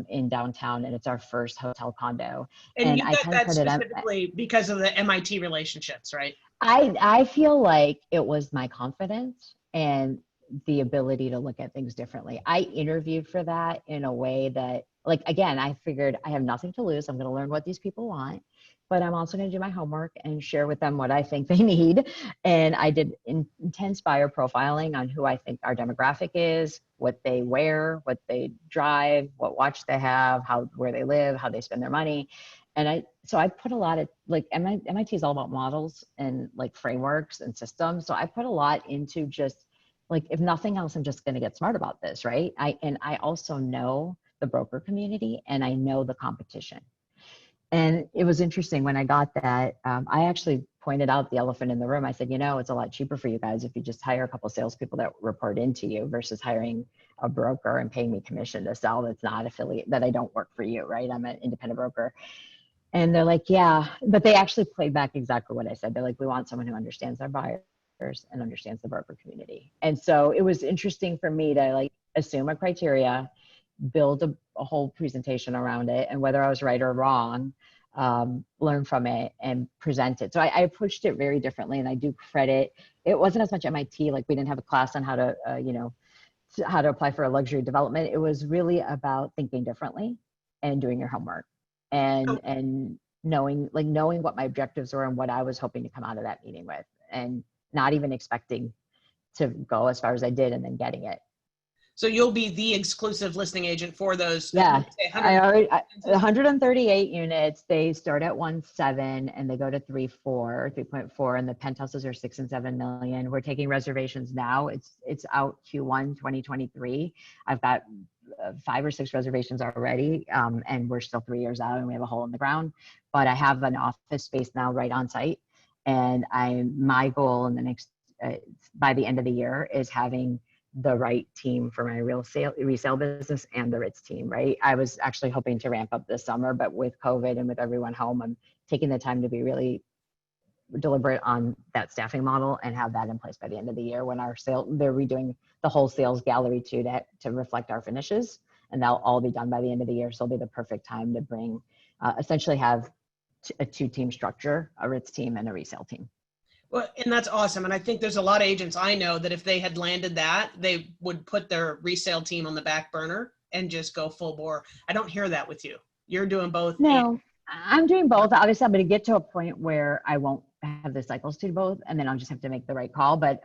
in downtown, and it's our first hotel condo. And you got that specifically because of the MIT relationships, right? I feel like it was my confidence and the ability to look at things differently. I interviewed for that in a way that, like, again, I figured I have nothing to lose. I'm going to learn what these people want, but I'm also going to do my homework and share with them what I think they need. And I did intense buyer profiling on who I think our demographic is, what they wear, what they drive, what watch they have, where they live, how they spend their money. And so I put a lot of, like, MIT is all about models and like frameworks and systems. So I put a lot into just like, if nothing else, I'm just going to get smart about this, right? I also know the broker community and I know the competition. And it was interesting when I got that, I actually pointed out the elephant in the room. I said, it's a lot cheaper for you guys if you just hire a couple of salespeople that report into you versus hiring a broker and paying me commission to sell that's not affiliate, that I don't work for you, right? I'm an independent broker. And they're like, yeah, but they actually played back exactly what I said. They're like, we want someone who understands our buyers and understands the broker community. And so it was interesting for me to like assume a criteria, build a whole presentation around it, and whether I was right or wrong, learn from it and present it. So I approached it very differently, and I do credit. It wasn't as much MIT, like we didn't have a class on how to, how to apply for a luxury development. It was really about thinking differently and doing your homework and knowing what my objectives were and what I was hoping to come out of that meeting with, and not even expecting to go as far as I did and then getting it. So you'll be the exclusive listing agent for those. Yeah, 138 units. They start at 1.7 and they go to 3.4, and the penthouses are 6 and 7 million. We're taking reservations now. It's out Q1 2023. I've got 5 or 6 reservations already, and we're still 3 years out and we have a hole in the ground. But I have an office space now right on site, and my goal in the next by the end of the year is having the right team for my resale business and the Ritz team, right? I was actually hoping to ramp up this summer, but with COVID and with everyone home, I'm taking the time to be really deliberate on that staffing model and have that in place by the end of the year when they're redoing the whole sales gallery too, to reflect our finishes, and that'll all be done by the end of the year. So it'll be the perfect time to bring, essentially have a 2-team structure, a Ritz team and a resale team. Well, and that's awesome. And I think there's a lot of agents I know that if they had landed that, they would put their resale team on the back burner and just go full bore. I don't hear that with you. You're doing both. And No, I'm doing both. Obviously, I'm going to get to a point where I won't have the cycles to do both, and then I'll just have to make the right call. But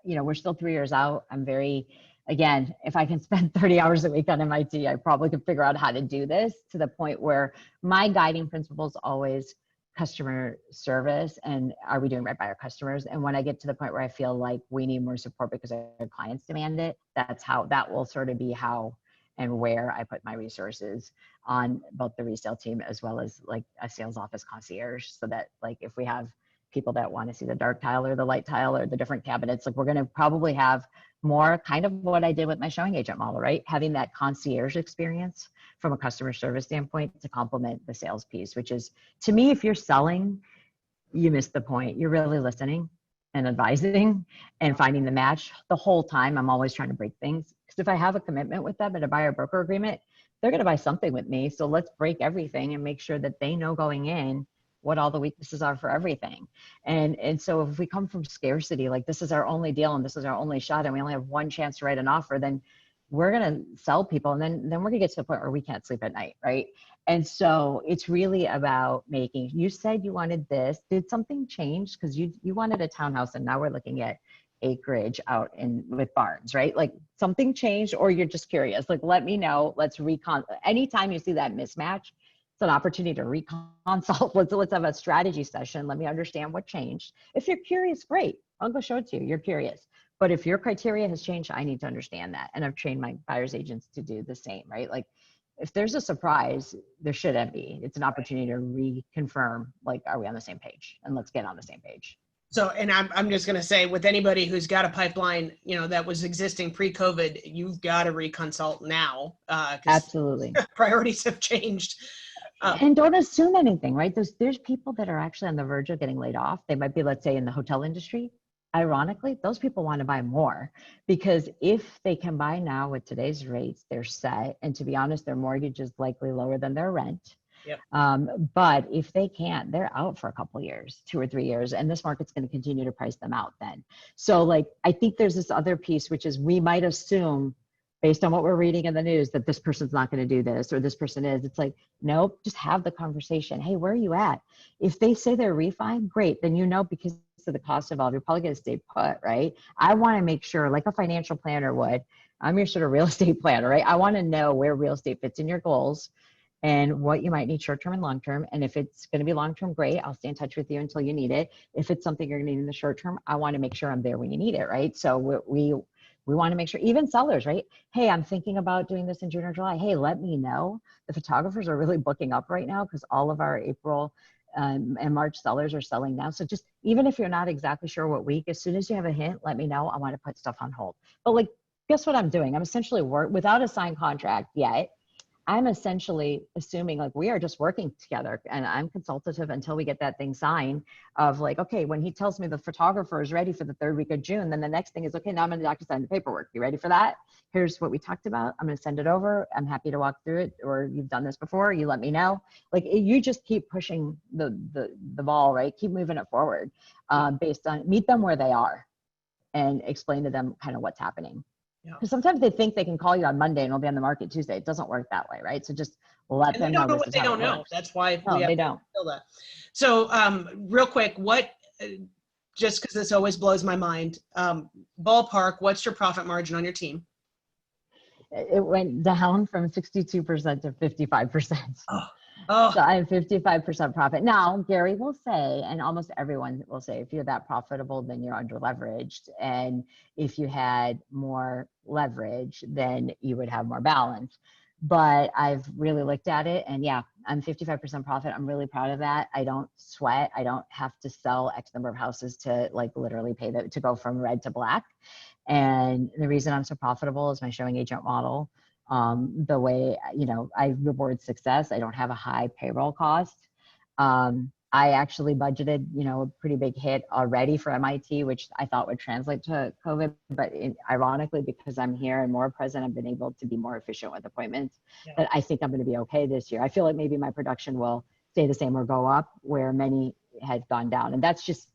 we're still 3 years out. I'm very, again, if I can spend 30 hours a week on MIT, I probably could figure out how to do this to the point where my guiding principle is always customer service and are we doing right by our customers? And when I get to the point where I feel like we need more support because our clients demand it, that will sort of be how and where I put my resources on both the resale team as well as like a sales office concierge, so that like if we have people that want to see the dark tile or the light tile or the different cabinets, like we're going to probably have more kind of what I did with my showing agent model, right? Having that concierge experience from a customer service standpoint to complement the sales piece, which is, to me, if you're selling, you miss the point. You're really listening and advising and finding the match the whole time. I'm always trying to break things, because if I have a commitment with them and a buyer broker agreement, they're going to buy something with me. So let's break everything and make sure that they know going in what all the weaknesses are for everything. And so if we come from scarcity, like this is our only deal and this is our only shot and we only have one chance to write an offer, then we're going to sell people. And then we're going to get to the point where we can't sleep at night. Right. And so it's really about making, you said you wanted this, did something change? Cause you wanted a townhouse and now we're looking at acreage out in with barns, right? Like something changed, or you're just curious, like, let me know, let's anytime you see that mismatch, it's an opportunity to reconsult. Let's have a strategy session. Let me understand what changed. If you're curious, great. I'll go show it to you. You're curious. But if your criteria has changed, I need to understand that. And I've trained my buyer's agents to do the same, right? Like if there's a surprise, there shouldn't be. It's an opportunity to reconfirm, like, are we on the same page? And let's get on the same page. so, and I'm just going to say, with anybody who's got a pipeline, that was existing pre-COVID, you've got to reconsult now. Absolutely. Priorities have changed. And don't assume anything, right? There's people that are actually on the verge of getting laid off. They might be, let's say, in the hotel industry. Ironically, those people want to buy more, because if they can buy now with today's rates, they're set. And to be honest, their mortgage is likely lower than their rent. Yep. But if they can't, they're out for a couple of years, 2 or 3 years, and this market's going to continue to price them out then. So like, I think there's this other piece, which is we might assume based on what we're reading in the news that this person's not going to do this or this person is. It's like, nope, just have the conversation. Hey, where are you at? If they say they're refi, great. Then because of the cost involved, you're probably going to stay put, right? I want to make sure, like a financial planner would, I'm your sort of real estate planner, right? I want to know where real estate fits in your goals and what you might need short-term and long-term. And if it's going to be long-term, great. I'll stay in touch with you until you need it. If it's something you're going to need in the short-term, I want to make sure I'm there when you need it, right? So we want to make sure, even sellers, right? Hey, I'm thinking about doing this in June or July. Hey, let me know. The photographers are really booking up right now because all of our April and March sellers are selling now. So just, even if you're not exactly sure what week, as soon as you have a hint, let me know. I want to put stuff on hold. But like, guess what I'm doing? I'm essentially without a signed contract yet. I'm essentially assuming like we are just working together, and I'm consultative until we get that thing signed of like, okay, when he tells me the photographer is ready for the 3rd week of June, then the next thing is, okay, now I'm going to DocuSign the paperwork. You ready for that? Here's what we talked about. I'm going to send it over. I'm happy to walk through it, or you've done this before. You let me know. Like you just keep pushing the ball, right? Keep moving it forward based on, meet them where they are and explain to them kind of what's happening. Because sometimes they think they can call you on Monday and it'll be on the market Tuesday. It doesn't work that way, right? So just let them know this is how it works. They don't know. That's why we have to feel that. So real quick, just because this always blows my mind, ballpark, what's your profit margin on your team? It went down from 62% to 55%. Oh. So I have 55% profit. Now, Gary will say, and almost everyone will say, if you're that profitable, then you're under leveraged. And if you had more leverage, then you would have more balance. But I've really looked at it, and yeah, I'm 55% profit. I'm really proud of that. I don't sweat. I don't have to sell X number of houses to like literally pay to go from red to black. And the reason I'm so profitable is my showing agent model. The way, I reward success. I don't have a high payroll cost. I actually budgeted, a pretty big hit already for MIT, which I thought would translate to COVID. But ironically, because I'm here and more present, I've been able to be more efficient with appointments. Yeah. But I think I'm going to be okay this year. I feel like maybe my production will stay the same or go up, where many had gone down. And that's just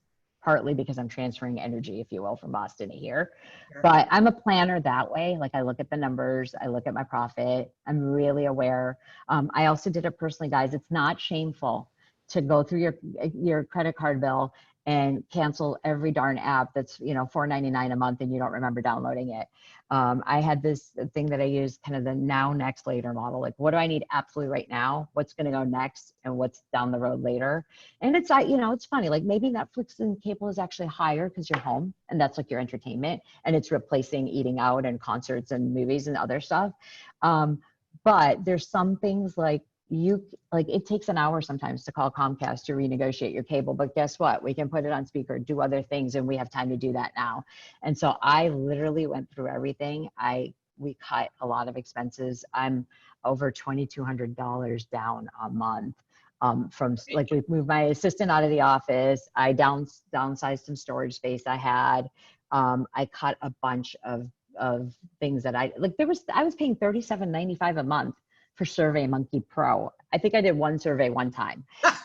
partly because I'm transferring energy, if you will, from Boston to here. Sure. But I'm a planner that way. Like I look at the numbers, I look at my profit. I'm really aware. I also did it personally, guys. It's not shameful to go through your credit card bill and cancel every darn app that's, you know, $4.99 a month and you don't remember downloading it. I had this thing that I used, kind of the now, next, later model. Like, what do I need absolutely right now? What's going to go next, and what's down the road later? And it's, you know, it's funny. Like maybe Netflix and cable is actually higher because you're home and that's like your entertainment, and it's replacing eating out and concerts and movies and other stuff. But there's some things like it takes an hour sometimes to call Comcast to renegotiate your cable, but guess what? We can put it on speaker, do other things, and we have time to do that now. And so I literally went through everything. We cut a lot of expenses. I'm over $2,200 down a month. From like, we've moved my assistant out of the office. I downsized some storage space I had. I cut a bunch of things that I was paying $37.95 a month for SurveyMonkey Pro. I think I did one survey one time.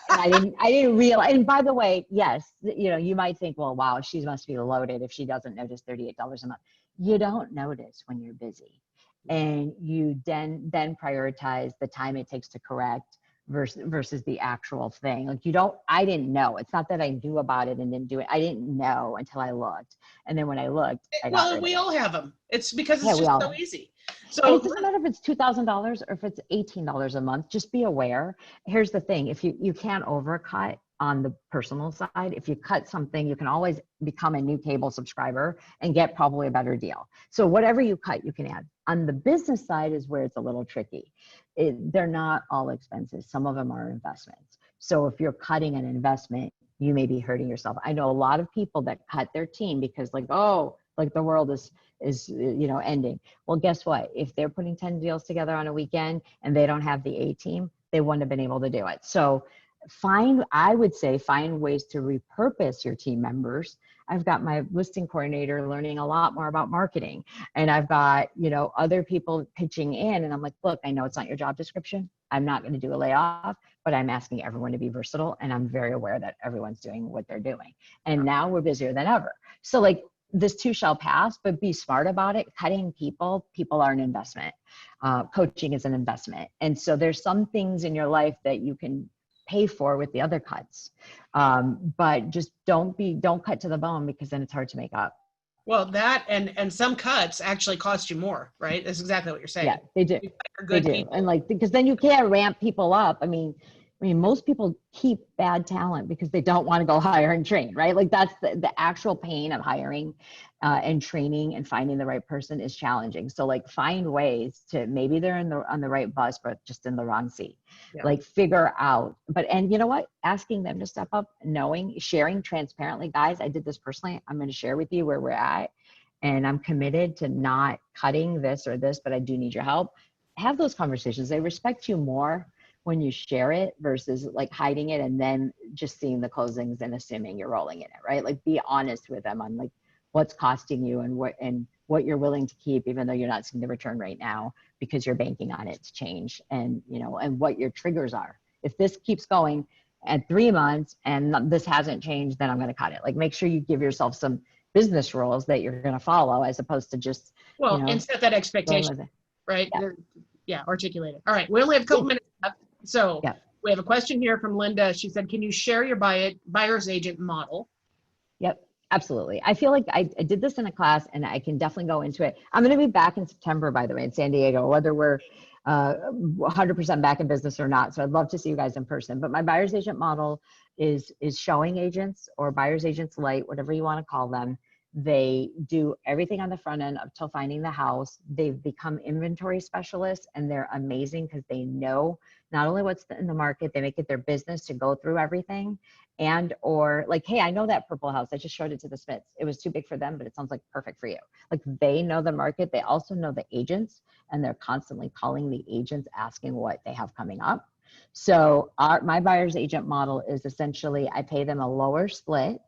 And I didn't realize, and by the way, yes, you know, you might think, well, wow, she must be loaded if she doesn't notice $38 a month. You don't notice when you're busy. And you then prioritize the time it takes to correct versus the actual thing. Like I didn't know. It's not that I knew about it and didn't do it. I didn't know until I looked. And then when I looked, I got rid of it. We all have them. It's because it's just so easy. So and it doesn't matter if it's $2,000 or if it's $18 a month, just be aware. Here's the thing. If you can't overcut on the personal side, if you cut something, you can always become a new cable subscriber and get probably a better deal. So whatever you cut, you can add. On the business side is where it's a little tricky. They're not all expenses. Some of them are investments. So if you're cutting an investment, you may be hurting yourself. I know a lot of people that cut their team because like, oh, like the world is you know, ending. Well, guess what? If they're putting 10 deals together on a weekend and they don't have the A team, they wouldn't have been able to do it. So I would say find ways to repurpose your team members. I've got my listing coordinator learning a lot more about marketing, and I've got, you know, other people pitching in, and I'm like, look, I know it's not your job description. I'm not going to do a layoff, but I'm asking everyone to be versatile, and I'm very aware that everyone's doing what they're doing. And now we're busier than ever. So like, this too shall pass, but be smart about it. Cutting people are an investment. Coaching is an investment. And so there's some things in your life that you can pay for with the other cuts. But just don't cut to the bone, because then it's hard to make up. Well, that and some cuts actually cost you more, right? That's exactly what you're saying. Yeah, they do. They do. And like, because then you can't ramp people up. I mean, most people keep bad talent because they don't want to go hire and train, right? Like that's the actual pain of hiring and training and finding the right person is challenging. So like, find ways to, maybe they're on the right bus, but just in the wrong seat. Yeah. Like figure out, and you know what? Asking them to step up, sharing transparently, guys, I did this personally. I'm going to share with you where we're at, and I'm committed to not cutting this or this, but I do need your help. Have those conversations. They respect you more when you share it versus like hiding it and then just seeing the closings and assuming you're rolling in it, right? Like, be honest with them on like what's costing you and what you're willing to keep, even though you're not seeing the return right now because you're banking on it to change, and you know, and what your triggers are. If this keeps going at 3 months and this hasn't changed, then I'm going to cut it. Like, make sure you give yourself some business rules that you're going to follow, as opposed to just, and set that expectation, right? Yeah, articulate it. All right, we only have a couple minutes left. So we have a question here from Linda. She said, can you share your buyer's agent model? Yep, absolutely. I feel like I did this in a class, and I can definitely go into it. I'm going to be back in September, by the way, in San Diego, whether we're 100% back in business or not. So I'd love to see you guys in person. But my buyer's agent model is showing agents, or buyer's agents light, whatever you want to call them. They do everything on the front end up till finding the house. They've become inventory specialists, and they're amazing because they know not only what's in the market, they make it their business to go through everything. And, or like, hey, I know that purple house. I just showed it to the Smiths. It was too big for them, but it sounds like perfect for you. Like, they know the market. They also know the agents, and they're constantly calling the agents, asking what they have coming up. So my buyer's agent model is essentially, I pay them a lower split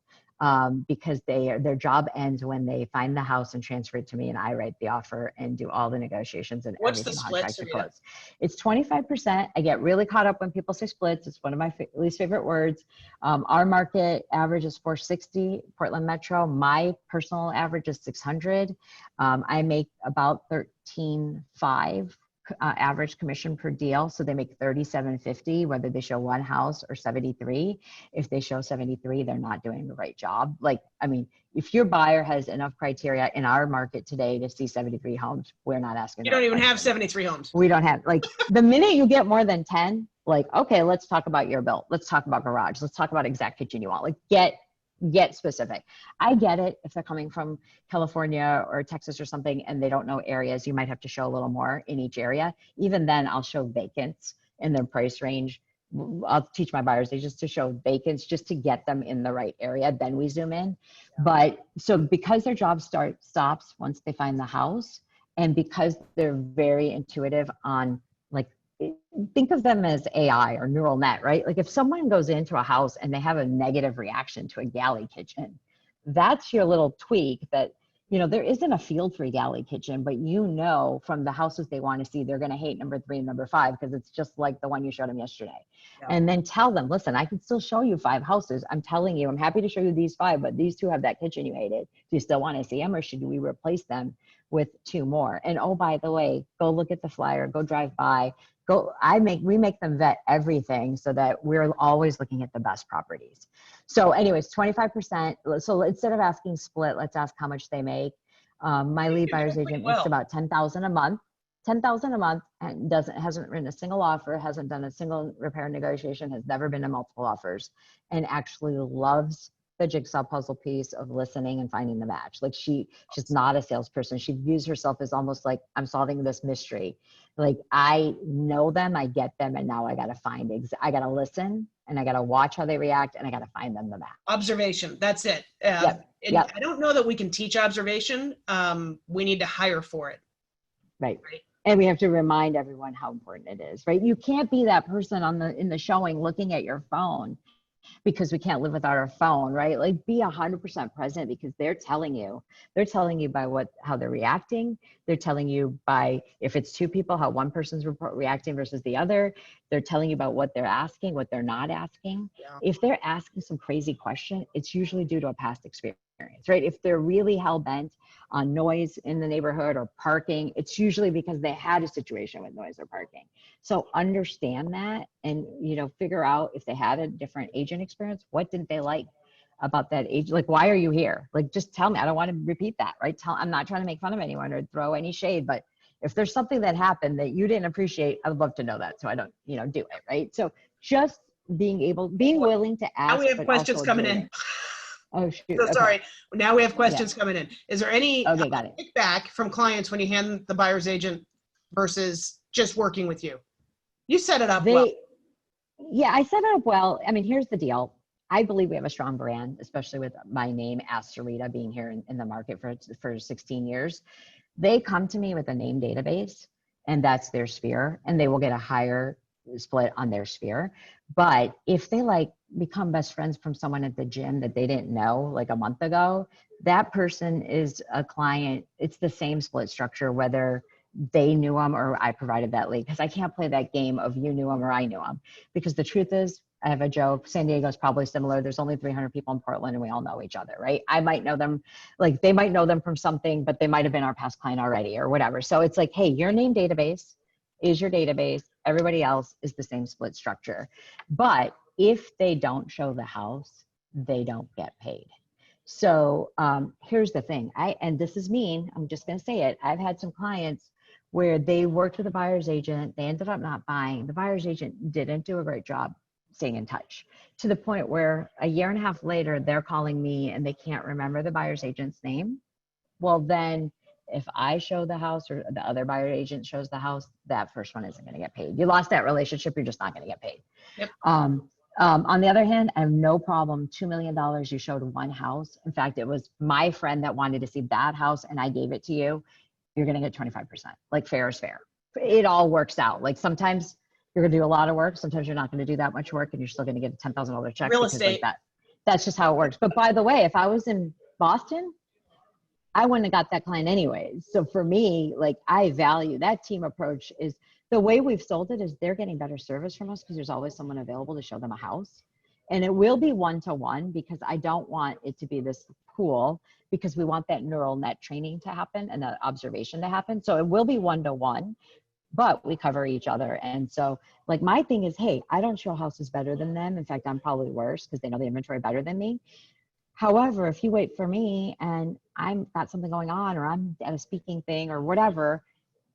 because their job ends when they find the house and transfer it to me, and I write the offer and do all the negotiations and What's the everything split, contract to Sarita? close. It's 25%. I get really caught up when people say splits. It's one of my least favorite words. Our market average is 460, Portland Metro. My personal average is 600. I make about 13.5 average commission per deal. So they make 37.50, whether they show one house or 73. If they show 73, they're not doing the right job. Like, I mean, if your buyer has enough criteria in our market today to see 73 homes, we're not asking. You don't even have 73 homes. We don't have, like, the minute you get more than 10, like, okay, let's talk about your build. Let's talk about garage. Let's talk about exact kitchen you want. Like, get specific. I get it if they're coming from California or Texas or something and they don't know areas, you might have to show a little more in each area. Even then, I'll show vacants in their price range. I'll teach my buyers agents to show vacants just to get them in the right area. Then we zoom in. But so because their job stops once they find the house, and because they're very intuitive on, like, think of them as AI or neural net, right? Like if someone goes into a house and they have a negative reaction to a galley kitchen, that's your little tweak that, you know, there isn't a field for a galley kitchen, but you know, from the houses they want to see, they're going to hate number 3 and number 5 because it's just like the one you showed them yesterday. Yeah. And then tell them, listen, I can still show you 5 houses. I'm telling you, I'm happy to show you these 5, but these 2 have that kitchen you hated. Do you still want to see them, or should we replace them with 2 more? And oh, by the way, go look at the flyer, go drive by. We make them vet everything so that we're always looking at the best properties. So anyways, 25%. So instead of asking split, let's ask how much they make. My lead buyer's agent makes about $10,000 a month. $10,000 a month, and hasn't written a single offer, hasn't done a single repair negotiation, has never been to multiple offers, and actually loves the jigsaw puzzle piece of listening and finding the match. Like she's not a salesperson. She views herself as almost like, I'm solving this mystery. Like I know them, I get them, and now I got to I got to listen, and I got to watch how they react, and I got to find them the match. Observation. That's it. Yep. I don't know that we can teach observation. We need to hire for it. Right. And we have to remind everyone how important it is, right? You can't be that person in the showing looking at your phone, because we can't live without our phone, right? Like be 100% present, because they're telling you by how they're reacting. They're telling you by, if it's 2 people, how one person's reacting versus the other. They're telling you about what they're asking, what they're not asking. Yeah. If they're asking some crazy question, it's usually due to a past experience, right? If they're really hell-bent on noise in the neighborhood or parking, it's usually because they had a situation with noise or parking. So understand that, and, you know, figure out if they had a different agent experience, what didn't they like about that agent? Like, why are you here? Like, just tell me. I don't want to repeat that, right? I'm not trying to make fun of anyone or throw any shade, but if there's something that happened that you didn't appreciate, I would love to know that, so I don't, you know, do it, right? So just being willing to ask. Now we have questions coming in. Oh, shoot. So okay. Sorry. Now we have questions coming in. Is there any kickback from clients when you hand the buyer's agent versus just working with you? You set it up well. Yeah, I set it up well. I mean, here's the deal. I believe we have a strong brand, especially with my name, as Sarita, being here in the market for 16 years. They come to me with a name database, and that's their sphere, and they will get a higher split on their sphere. But if they become best friends from someone at the gym that they didn't know like a month ago, that person is a client. It's the same split structure, whether they knew them or I provided that lead, because I can't play that game of you knew them or I knew them. Because the truth is, I have a joke, San Diego is probably similar. There's only 300 people in Portland and we all know each other, right? I might know them, like they might know them from something, but they might have been our past client already or whatever. So it's like, hey, your name database is your database. Everybody else is the same split structure. But if they don't show the house, they don't get paid. So here's the thing. And this is mean, I'm just going to say it. I've had some clients where they worked with a buyer's agent. They ended up not buying. The buyer's agent didn't do a great job staying in touch, to the point where a year and a half later, they're calling me and they can't remember the buyer's agent's name. Well, then if I show the house or the other buyer agent shows the house, that first one isn't going to get paid. You lost that relationship. You're just not going to get paid. Yep. On the other hand, I have no problem. $2 million, you showed one house. In fact, it was my friend that wanted to see that house and I gave it to you. You're going to get 25%. Like fair is fair. It all works out. Like sometimes you're going to do a lot of work. Sometimes you're not going to do that much work and you're still going to get a $10,000 check. Real estate. Like That's just how it works. But by the way, if I was in Boston, I wouldn't have got that client anyways. So for me, like, I value that team approach. Is the way we've sold it is they're getting better service from us because there's always someone available to show them a house. And it will be one-to-one because I don't want it to be this pool, because we want that neural net training to happen and that observation to happen. So it will be one-to-one, but we cover each other. And so, like, my thing is, hey, I don't show houses better than them. In fact, I'm probably worse because they know the inventory better than me. However, if you wait for me and I've got something going on, or I'm at a speaking thing or whatever,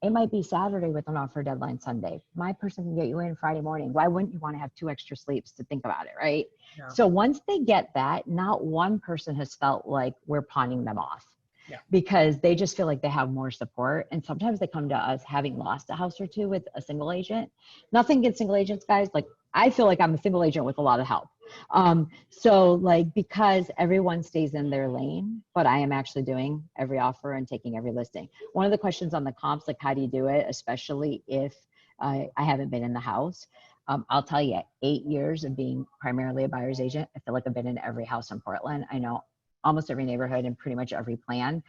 it might be Saturday with an offer deadline Sunday. My person can get you in Friday morning. Why wouldn't you want to have 2 extra sleeps to think about it, right? Yeah. So once they get that, not one person has felt like we're pawning them off. Yeah. Because they just feel like they have more support. And sometimes they come to us having lost a house or two with a single agent. Nothing against single agents, guys. Like, I feel like I'm a single agent with a lot of help. So like, because everyone stays in their lane, but I am actually doing every offer and taking every listing. One of the questions on the comps, like, how do you do it? Especially if I haven't been in the house. I'll tell you, 8 years of being primarily a buyer's agent, I feel like I've been in every house in Portland. I know almost every neighborhood and pretty much every plan.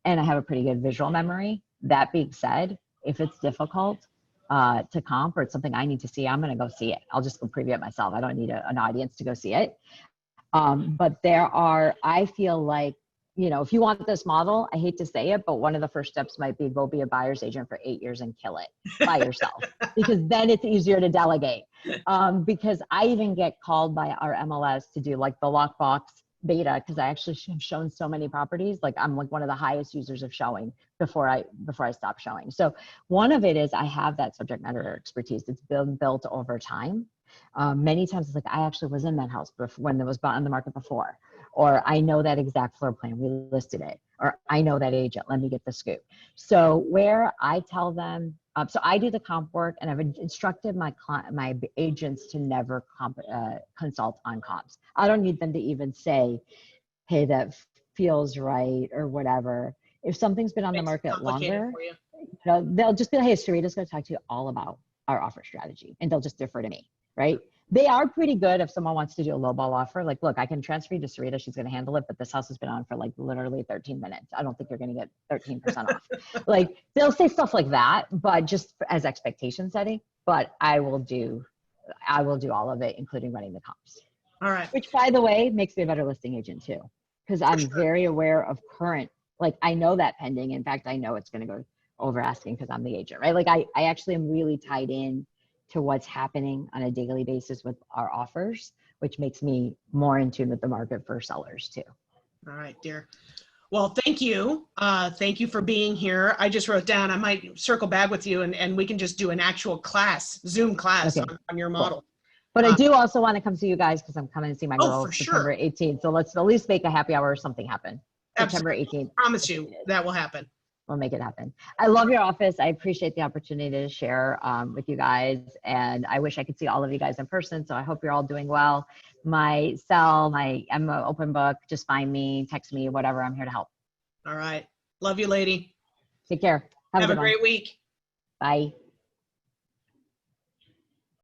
And I have a pretty good visual memory. That being said, if it's difficult to comp or it's something I need to see, I'm going to go see it. I'll just go preview it myself. I don't need an audience to go see it. But I feel like, if you want this model, I hate to say it, but one of the first steps might be go be a buyer's agent for 8 years and kill it by yourself, because then it's easier to delegate. Because I even get called by our MLS to do like the lockbox beta, because I actually have shown so many properties. Like, I'm like one of the highest users of showing before I stop showing. So one of it is I have that subject matter expertise. It's been built over time. Many times it's like, I actually was in that house when it was on the market before, or I know that exact floor plan, we listed it, or I know that agent, let me get the scoop. So where I tell them, so I do the comp work, and I've instructed my agents to never consult on comps. I don't need them to even say, hey, that feels right or whatever. If something's been on the market longer, they'll just be like, hey, Sarita's going to talk to you all about our offer strategy, and they'll just defer to me, right? They are pretty good if someone wants to do a lowball offer. Like, look, I can transfer you to Sarita. She's going to handle it, but this house has been on for like literally 13 minutes. I don't think you're going to get 13% off. Like, they'll say stuff like that, but just as expectation setting. But I will do all of it, including running the comps. All right. Which, by the way, makes me a better listing agent too, because I'm very aware of current. Like, I know that pending. In fact, I know it's going to go over asking because I'm the agent, right? Like, I actually am really tied in to what's happening on a daily basis with our offers, which makes me more in tune with the market for sellers too. All right, dear. Well, thank you. Thank you for being here. I just wrote down, I might circle back with you and we can just do an actual class, Zoom class on your model. Cool. But I do also want to come see you guys because I'm coming to see my girls September 18th. So let's at least make a happy hour or something happen. Absolutely. September 18th. I promise you that will happen. We'll make it happen. I love your office. I appreciate the opportunity to share with you guys. And I wish I could see all of you guys in person. So I hope you're all doing well. I'm an open book. Just find me, text me, whatever. I'm here to help. All right. Love you, lady. Take care. Have a great week. Bye.